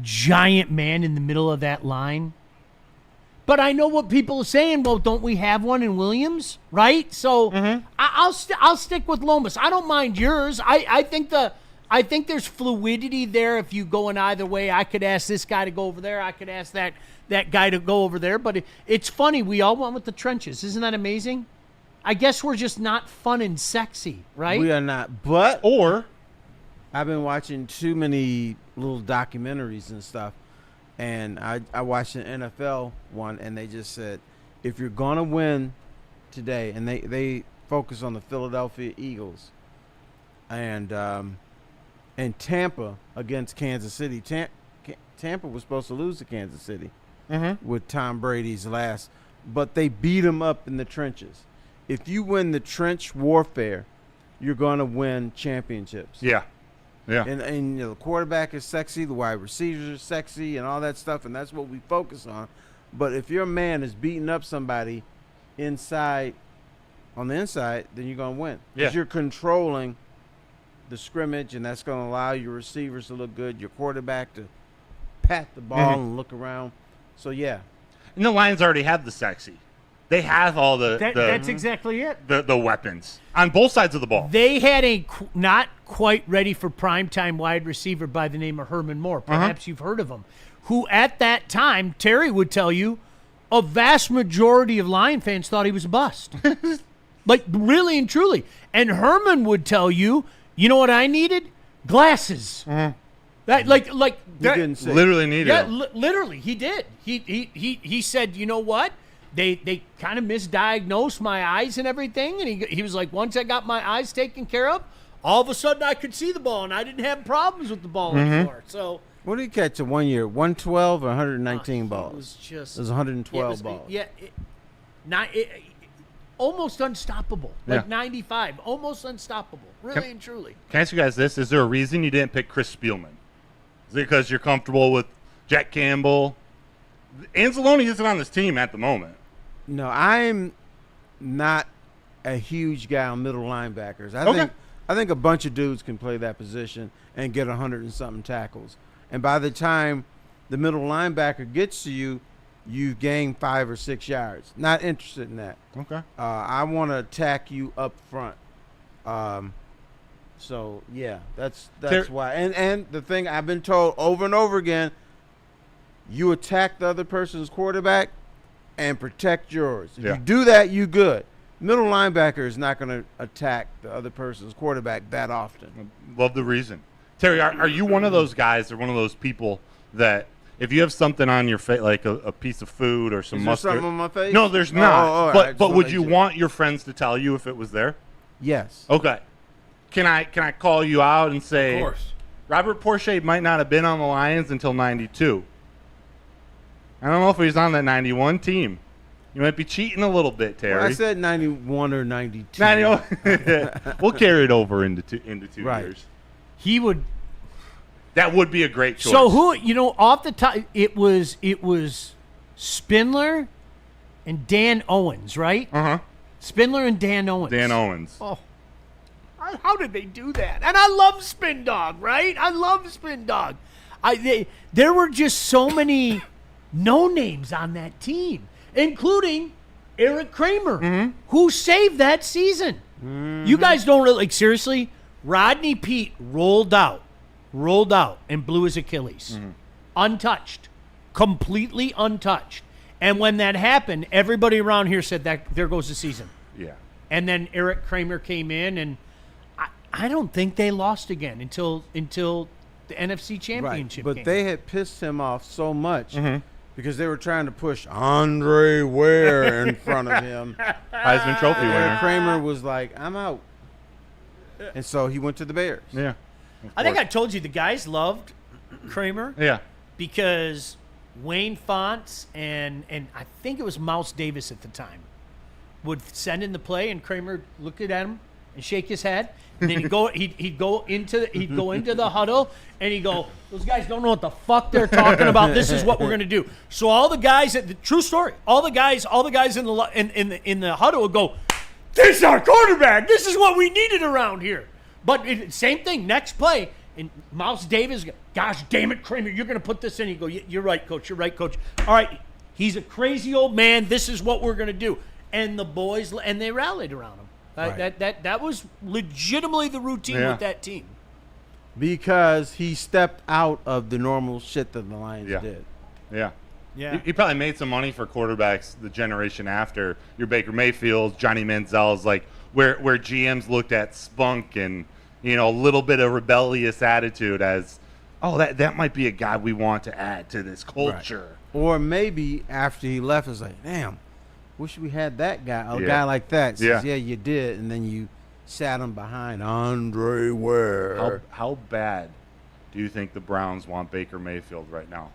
giant man in the middle of that line. But I know what people are saying. Well, don't we have one in Williams, right? So I'll stick with Lomas. I don't mind yours. I think there's fluidity there. If you go in either way, I could ask this guy to go over there. I could ask that guy to go over there. But it's funny. We all went with the trenches. Isn't that amazing? I guess we're just not fun and sexy, right? We are not. But I've been watching too many little documentaries and stuff. And I watched an NFL one, and they just said, if you're going to win today, and they focus on the Philadelphia Eagles and Tampa against Kansas City. Tampa was supposed to lose to Kansas City with Tom Brady's last, but they beat them up in the trenches. If you win the trench warfare, you're going to win championships. Yeah. Yeah. And the quarterback is sexy, the wide receivers are sexy, and all that stuff, and that's what we focus on. But if your man is beating up somebody inside on the inside, then you're going to win. Yeah. Because you're controlling the scrimmage, and that's going to allow your receivers to look good, your quarterback to pat the ball and look around. So, yeah. And the Lions already have the sexy. They have all That's exactly it. the weapons on both sides of the ball. They had a not quite ready for primetime wide receiver by the name of Herman Moore. Perhaps you've heard of him. Who at that time, Terry would tell you, a vast majority of Lion fans thought he was a bust. Like, really and truly. And Herman would tell you, you know what I needed? Glasses. That like You that, didn't say. Literally needed. yeah, them. literally, he did. He said, you know what? They kind of misdiagnosed my eyes and everything, and he was like, once I got my eyes taken care of, all of a sudden I could see the ball, and I didn't have problems with the ball anymore. So What did he catch in 1 year? 112 or 119 it balls? was just It was 112 balls. Yeah, almost unstoppable. Like Yeah. 95, almost unstoppable. Really and truly. Can I ask you guys this? Is there a reason you didn't pick Chris Spielman? Is it because you're comfortable with Jack Campbell? Anzalone isn't on this team at the moment. No, I'm not a huge guy on middle linebackers. Okay. I think a bunch of dudes can play that position and get 100 and something tackles. And by the time the middle linebacker gets to you, you've gained 5 or 6 yards. Not interested in that. Okay. I want to attack you up front. So yeah, that's Ter- why. And the thing I've been told over and over again, you attack the other person's quarterback and protect yours. If Yeah. you do that, you good. Middle linebacker is not going to attack the other person's quarterback that often. Love the reason. Terry, are you one of those guys or one of those people that if you have something on your face, like a piece of food or some Is there mustard? something on my face? No, there's Oh, not. all right. I just But wanna would make you sure. want your friends to tell you if it was there? Yes. Okay. Can I call you out and say, Of course. Robert Porsche might not have been on the Lions until 92. I don't know if he was on that 91 team. You might be cheating a little bit, Terry. Well, I said 91 or 92. 91. We'll carry it over into two Right. years. He would. That would be a great choice. So who, off the top, it was Spindler and Dan Owens, right? Uh-huh. Spindler and Dan Owens. Dan Owens. Oh. How did they do that? And I love Spin Dog, right? I love Spin Dog. There were just so many no names on that team, including Eric Kramer, who saved that season. You guys don't really, seriously, Rodney Pete rolled out and blew his Achilles. Untouched. Completely untouched. And when that happened, everybody around here said that there goes the season. Yeah. And then Eric Kramer came in, and I don't think they lost again until the NFC Championship But game. they had pissed him off so much because they were trying to push Andre Ware in front of him. Heisman Trophy And winner. Kramer was like, I'm out. And so he went to the Bears. Yeah. I think I told you the guys loved Kramer Yeah. because Wayne Fonts and I think it was Mouse Davis at the time would send in the play, and Kramer looked at him and shake his head, and then he'd go into the huddle, and he'd go, those guys don't know what the fuck they're talking about. This is what we're gonna do. So all the guys true story. All the guys in the huddle would go, this is our quarterback. This is what we needed around here. But same thing. Next play, and Mouse Davis, gosh damn it, Kramer, you're gonna put this in. You go, you're right, coach. You're right, coach. All right, he's a crazy old man. This is what we're gonna do. And the boys, and they rallied around him. Right. That was legitimately the routine Yeah. with that team. Because he stepped out of the normal shit that the Lions Yeah. did. Yeah. Yeah. He probably made some money for quarterbacks the generation after your Baker Mayfields, Johnny Manziel's, like where GMs looked at spunk and a little bit of rebellious attitude as, oh, that might be a guy we want to add to this culture. Or maybe after he left, it's like, damn, wish we had that guy, a Yeah. guy like that. Says, Yeah. yeah, you did, and then you sat him behind Andre Ware. How bad do you think the Browns want Baker Mayfield right now?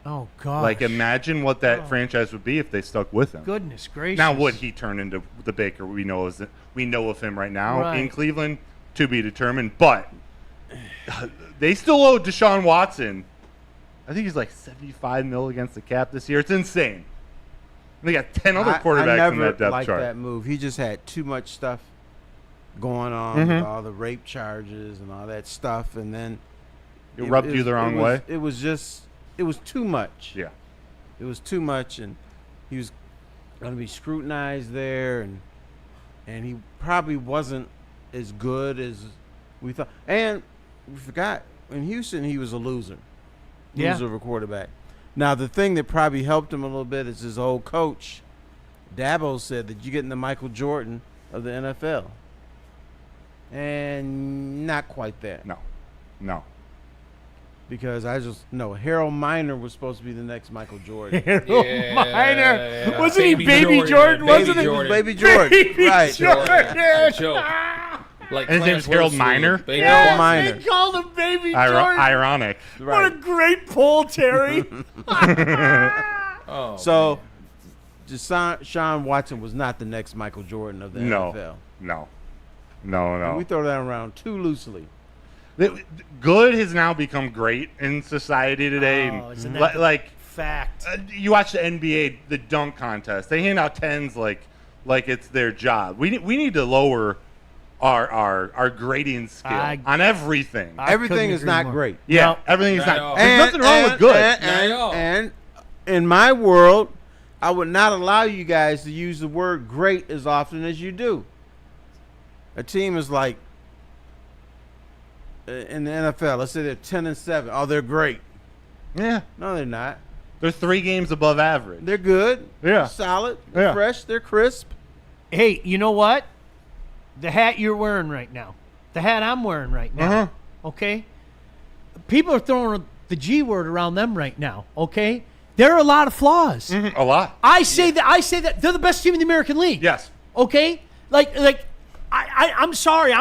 Oh God. Like, imagine what that franchise would be if they stuck with him. Goodness gracious. Now, would he turn into the Baker we know of him right now Right. in Cleveland? To be determined. But they still owe Deshaun Watson. I think he's like $75 million against the cap this year. It's insane. They got 10 other I quarterbacks never in that depth liked chart. that move. He just had too much stuff going on Mm-hmm. with all the rape charges and all that stuff, and then It rubbed you the wrong way? It was too much. Yeah. It was too much, and he was going to be scrutinized there, and he probably wasn't as good as we thought. And we forgot, in Houston, he was a loser. Yeah. Loser of a quarterback. Now, the thing that probably helped him a little bit is his old coach, Dabo, said that you're getting the Michael Jordan of the NFL. And not quite that. No. Because Harold Miner was supposed to be the next Michael Jordan. Harold Miner. Wasn't he Baby Baby Jordan? Baby Wasn't it? Jordan. Baby Jordan. Baby Right. Jordan. Joke. Like And his name's Clarence Harold Wilson, Miner? Baby Yes, Harold Miner. they called him Baby Jordan. Ironic. What Right. a great pull, Terry. Oh, So, Deshaun Watson was not the next Michael Jordan of the NFL. No. And we throw that around too loosely. Good has now become great in society today. Oh, isn't and that the like fact? you watch the NBA, the dunk contest. They hand out tens like it's their job. We need to lower our grading scale on everything. Everything couldn't is agree not more. great. Yeah, No, everything is not not. at all. There's nothing wrong with good. Not at all. And in my world, I would not allow you guys to use the word great as often as you do. A team is like, in the NFL, let's say they're 10-7. Oh, they're great. Yeah, No, they're not. they're 3 games above average. They're good. Yeah. They're solid. They're Yeah. fresh. They're crisp. Hey, you know what? The hat you're wearing right now, the hat I'm wearing right now, Uh-huh. okay? People are throwing the G word around them right now, okay? There are a lot of flaws. A lot. I say that they're the best team in the American League. Yes. Okay? I'm sorry.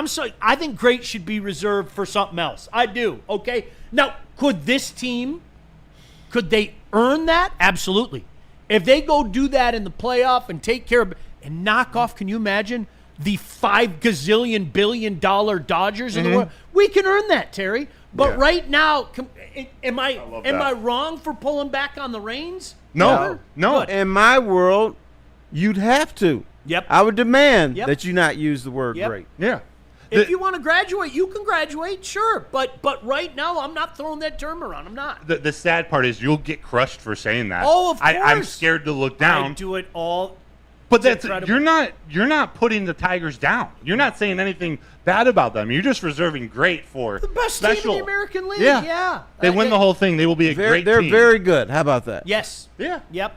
I think great should be reserved for something else. I do. Okay? Now, could this team, could they earn that? Absolutely. If they go do that in the playoff and take care of and knock off, can you imagine the $5 gazillion billion Dodgers in the world? We can earn that, Terry. But Yeah. right now, am I love am that. I wrong for pulling back on the reins? No. Good. In my world, you'd have to. Yep. I would demand Yep. that you not use the word Yep. great. Yeah. If you want to graduate, you can graduate, sure. But right now, I'm not throwing that term around. I'm not. The sad part is you'll get crushed for saying that. Oh, of I'm course. scared to look I down. do it all. But that's incredible. you're not putting the Tigers down. You're not saying anything bad about them. You're just reserving great for The best special. team in the American League. Yeah. Yeah. They win the whole thing. They will be a great They're team. very good. How about that? Yes. Yeah. Yep.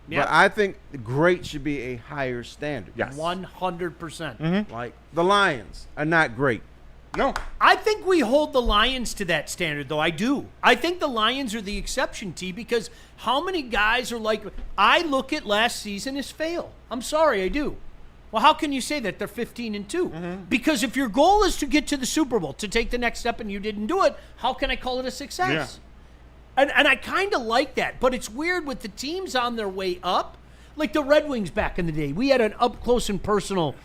But Yep. I think great should be a higher standard. Yes. 100%. Like the Lions are not great. No. I think we hold the Lions to that standard, though. I do. I think the Lions are the exception, T, because how many guys are like, I look at last season as fail. I'm sorry, I do. Well, how can you say that they're 15-2? Because if your goal is to get to the Super Bowl, to take the next step, and you didn't do it, how can I call it a success? And I kind of like that, but it's weird with the teams on their way up. Like the Red Wings back in the day. We had an up-close and personal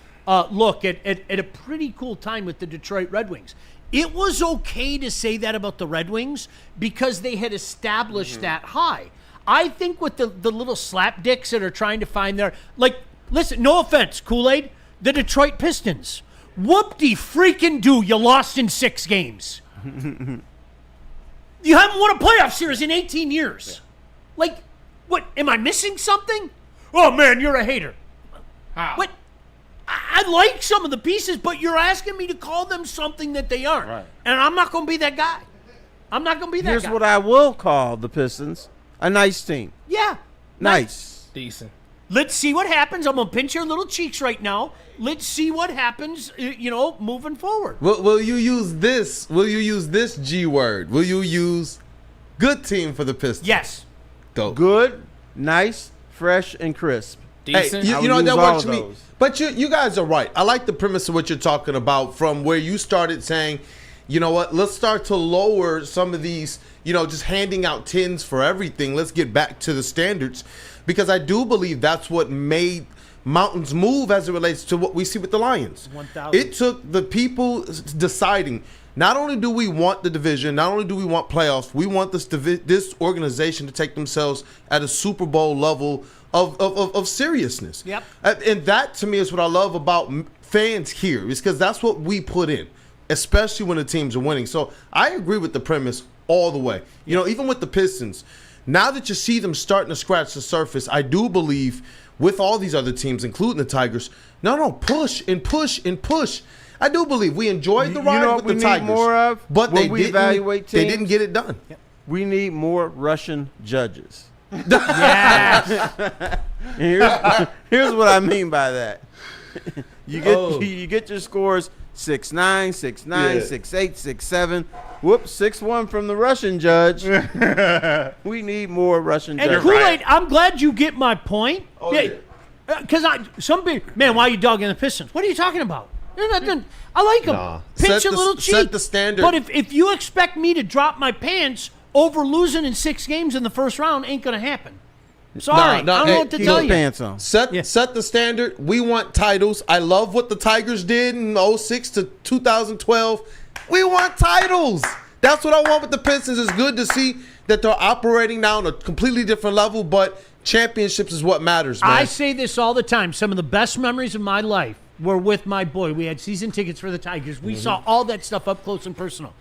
look at a pretty cool time with the Detroit Red Wings. It was okay to say that about the Red Wings because they had established that high. I think with the little slapdicks that are trying to find their, like, listen, no offense, Kool-Aid, the Detroit Pistons. Whoop-de-freaking-do, you lost in 6 games. You haven't won a playoff series in 18 years. Like, what, am I missing something? Oh, man, you're a hater. How? What? I like some of the pieces, but you're asking me to call them something that they aren't. Right. And I'm not going to be that guy. I'm not going to be that Here's guy. what I will call the Pistons: a nice team. Yeah. Nice. Decent. Let's see what happens. I'm going to pinch your little cheeks right now. Let's see what happens, moving forward. Will you use this? Will you use this G word? Will you use good team for the Pistons? Yes. Dope. Good, nice, fresh, and crisp. Decent. Hey, I you would know use that all works of for me. those. But you guys are right. I like the premise of what you're talking about from where you started saying, you know what, let's start to lower some of these, just handing out tins for everything. Let's get back to the standards. Because I do believe that's what made Mountains move as it relates to what we see with the Lions. 1,000. It took the people deciding, not only do we want the division, not only do we want playoffs, we want this organization to take themselves at a Super Bowl level of seriousness. Yep. And that to me is what I love about fans here, is because that's what we put in, especially when the teams are winning. So I agree with the premise all the way. You know, even with the Pistons, now that you see them starting to scratch the surface, I do believe with all these other teams, including the Tigers, push and push and push. I do believe we enjoyed the ride with the Tigers. More of, but when we evaluate they teams, didn't get it done. we need more Russian judges. Yes. Here's what I mean by that. You get your scores 6-9, 6-9, 6-8, 6-7. Whoops, 6-1 from the Russian judge. We need more Russian And judges. Kool-Aid, I'm glad you get my point. Oh, yeah. Because man, why are you dogging the Pistons? What are you talking about? They're nothing. I like them. Nah. Pinch Set a the- little cheek. set the standard. But if you expect me to drop my pants over losing in 6 games in the first round, ain't going to happen. Sorry. I don't know what to Keep tell your you. pants on. Set the standard. We want titles. I love what the Tigers did in 06 to 2012. We want titles. That's what I want with the Pistons. It's good to see that they're operating now on a completely different level, but championships is what matters, man. I say this all the time. Some of the best memories of my life were with my boy. We had season tickets for the Tigers. We saw all that stuff up close and personal.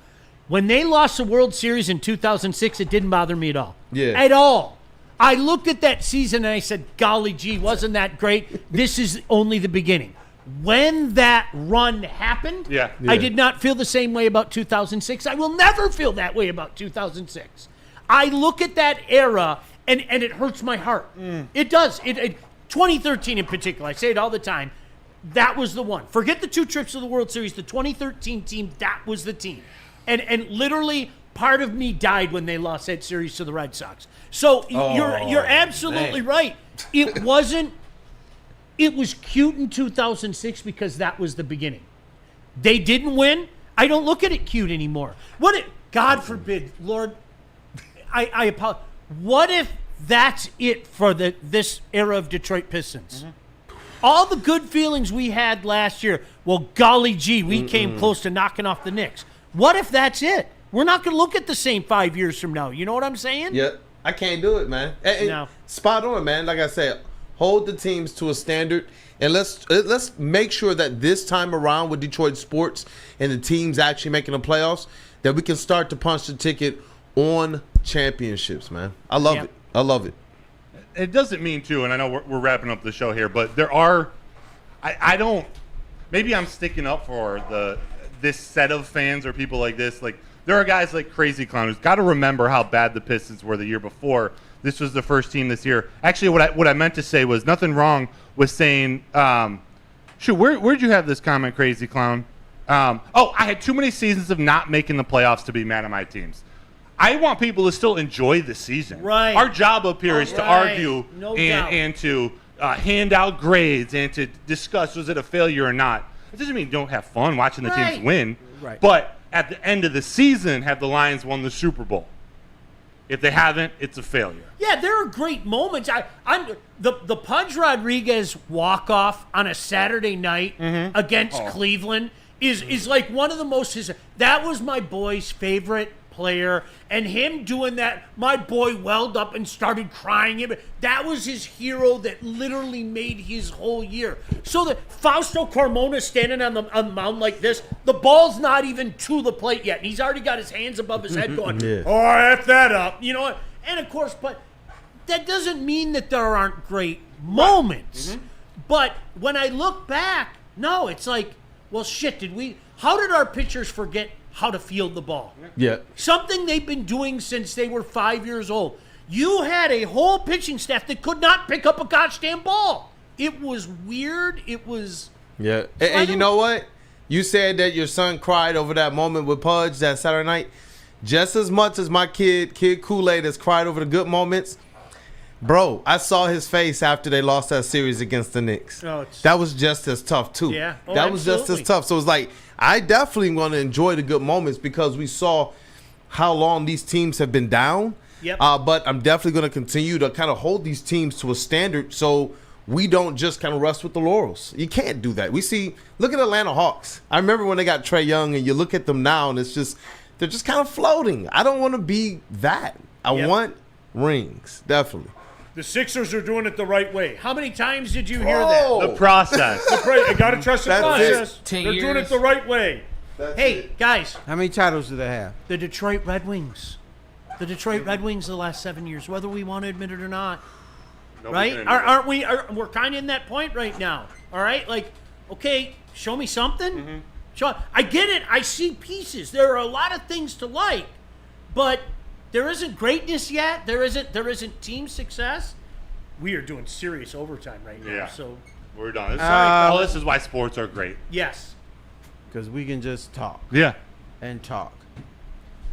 When they lost the World Series in 2006, it didn't bother me at all. Yeah. At all. I looked at that season and I said, golly gee, wasn't that great? This is only the beginning. When that run happened, I did not feel the same way about 2006. I will never feel that way about 2006. I look at that era and it hurts my heart. It does. 2013 in particular, I say it all the time, that was the one. Forget the 2 trips to the World Series. The 2013 team, that was the team. And literally, part of me died when they lost that series to the Red Sox. So you're absolutely right. It wasn't. It was cute in 2006 because that was the beginning. They didn't win. I don't look at it cute anymore. God forbid, Lord, I apologize. What if that's it for this era of Detroit Pistons? Mm-hmm. All the good feelings we had last year, well, golly gee, we came close to knocking off the Knicks. What if that's it? We're not going to look at the same 5 years from now. You know what I'm saying? Yeah, I can't do it, man. No. Spot on, man. Like I said, hold the teams to a standard, and let's make sure that this time around with Detroit sports and the teams actually making the playoffs, that we can start to punch the ticket on championships, man. I love it. I love it. It doesn't mean too, and I know we're wrapping up the show here, but there are, I don't, maybe I'm sticking up for this set of fans or people like this. Like, there are guys like Crazy Clown who's got to remember how bad the Pistons were the year before. This was the first team this year. Actually, what I meant to say was nothing wrong with saying, where'd you have this comment, Crazy Clown? I had too many seasons of not making the playoffs to be mad at my teams. I want people to still enjoy the season. Right. Our job up here is to argue No doubt. and to hand out grades and to discuss was it a failure or not. It doesn't mean you don't have fun watching the teams win. Right. But at the end of the season, have the Lions won the Super Bowl? If they haven't, it's a failure. Yeah, there are great moments. I'm the Pudge Rodriguez walk-off on a Saturday night against Cleveland is like one of the most. That was my boy's favorite player, and him doing that, my boy welled up and started crying. That was his hero that literally made his whole year. So that Fausto Carmona standing on the mound like this, the ball's not even to the plate yet, and he's already got his hands above his head going, oh, F that up, you know. And of course, but that doesn't mean that there aren't great moments. But when I look back, no, it's like, well, shit, how did our pitchers forget how to field the ball? Yeah. Something they've been doing since they were 5 years old. You had a whole pitching staff that could not pick up a goddamn ball. It was weird. It was... Yeah. And you know what? You said that your son cried over that moment with Pudge that Saturday night. Just as much as my kid Kool-Aid has cried over the good moments, bro, I saw his face after they lost that series against the Knicks. That was just as tough, too. Yeah. Oh, that was just as tough. So it's like, I definitely want to enjoy the good moments because we saw how long these teams have been down. Yep. But I'm definitely going to continue to kind of hold these teams to a standard so we don't just kind of rest with the laurels. You can't do that. Look at Atlanta Hawks. I remember when they got Trae Young, and you look at them now, and they're just kind of floating. I don't want to be that. I want rings, definitely. The Sixers are doing it the right way. How many times did you hear that? The process. I gotta trust the That's process. 10 They're doing years. it the right way. Hey, guys, How many titles do they have? the Detroit Red Wings. The Detroit Red Wings the last 7 years, whether we want to admit it or not. Nobody Right? can admit it. Aren't we? We're kind of in that point right now. All right? Like, okay, show me something. I get it. I see pieces. There are a lot of things to like, but there isn't greatness yet. There isn't team success. We are doing serious overtime right now. Yeah. So, We're done. Uh, This is why sports are great. yes. Because we can just talk Yeah. and talk.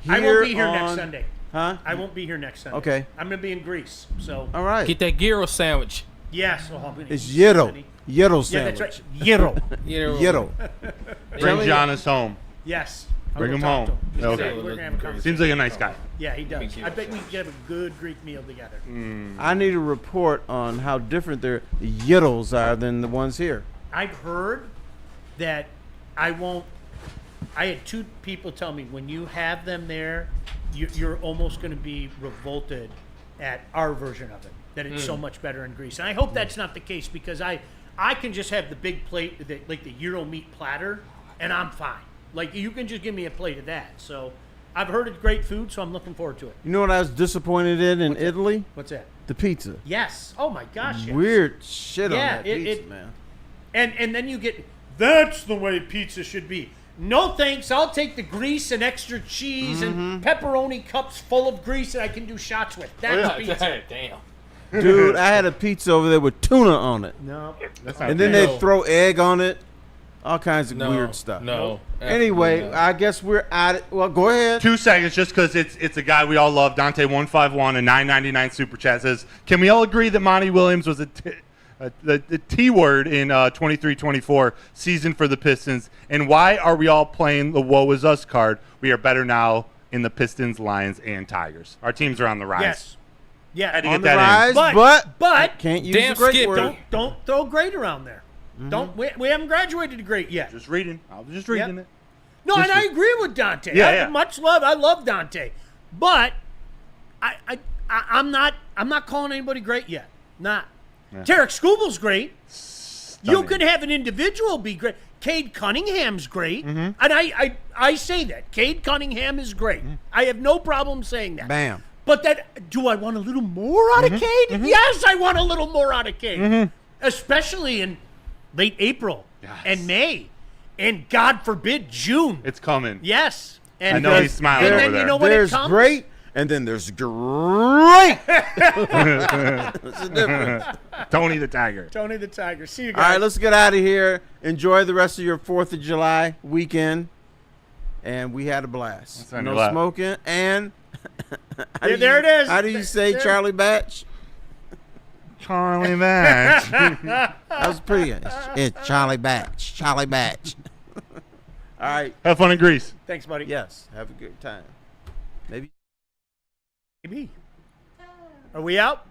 I won't be here on- next Sunday. Huh? I won't be here next Sunday. Okay. I'm going to be in Greece. So, All right. Get that gyro sandwich. yes. Oh, I'm gonna It's eat gyro. so many. Gyro Yeah, sandwich. that's right. Gyro. Gyro. Bring me- Giannis home. Yes. I'll Bring go him talk to home. him. Okay. We're going to have a conversation. Seems like a nice guy. Yeah, he does. Big I bet we could have a good Greek meal together. I need a report on how different their gyros are than the ones here. I've heard that I had two people tell me when you have them there, you're almost going to be revolted at our version of it, that it's so much better in Greece. And I hope that's not the case because I can just have the big plate, like the Euro meat platter, and I'm fine. Like, you can just give me a plate of that. So I've heard it's great food, so I'm looking forward to it. You know what I was disappointed in Italy? What's that? The pizza. Yes. Oh, my gosh. Yes. Weird shit Yeah, on that it- pizza, it- man. And then you get, that's the way pizza should be. No thanks. I'll take the grease and extra cheese and pepperoni cups full of grease that I can do shots with. That's pizza. Damn. Dude, I had a pizza over there with tuna on it. No. That's not And then fair. they throw egg on it. All kinds of No, weird stuff. No. Anyway, absolutely not. I guess we're at it. Well, go ahead. 2 seconds, just because it's a guy we all love. Dante151, a $9.99 super chat says, "Can we all agree that Monty Williams was the T word in 23-24 season for the Pistons? And why are we all playing the woe is us card? We are better now in the Pistons, Lions, and Tigers. Our teams are on the rise." Yes. Yeah. Had to On get the that rise, But- but can't use Damn a great Skip, word. Don't throw great around there. Don't we haven't graduated to great yet. in. Just reading. I was just reading it. No, and I agree with Dante. Yeah, I yeah. much love. I love Dante, but I'm not calling anybody great yet. Not. Tarek Skubel's great. You Stunning. could have an individual be great. Cade Cunningham's great, and I say that Cade Cunningham is great. I have no problem saying that. Bam. But do I want a little more out of Cade? Yes, I want a little more out of Cade, especially in late April and May, and God forbid June. It's coming. Yes, and I know he's smiling And over then there. you know when it There's comes. great, and then there's great. That's the difference. Tony the Tiger. Tony the Tiger. See you All guys. right, let's get out of here. Enjoy the rest of your 4th of July weekend. And we had a blast. What's on No your lap? smoking. And There it is. How do you say There. Charlie Batch? Charlie Batch. That was pretty good. It's Charlie Batch. Charlie Batch. All right. Have fun in Greece. Thanks, buddy. Yes. Have a good time. Maybe. Maybe. Are we out?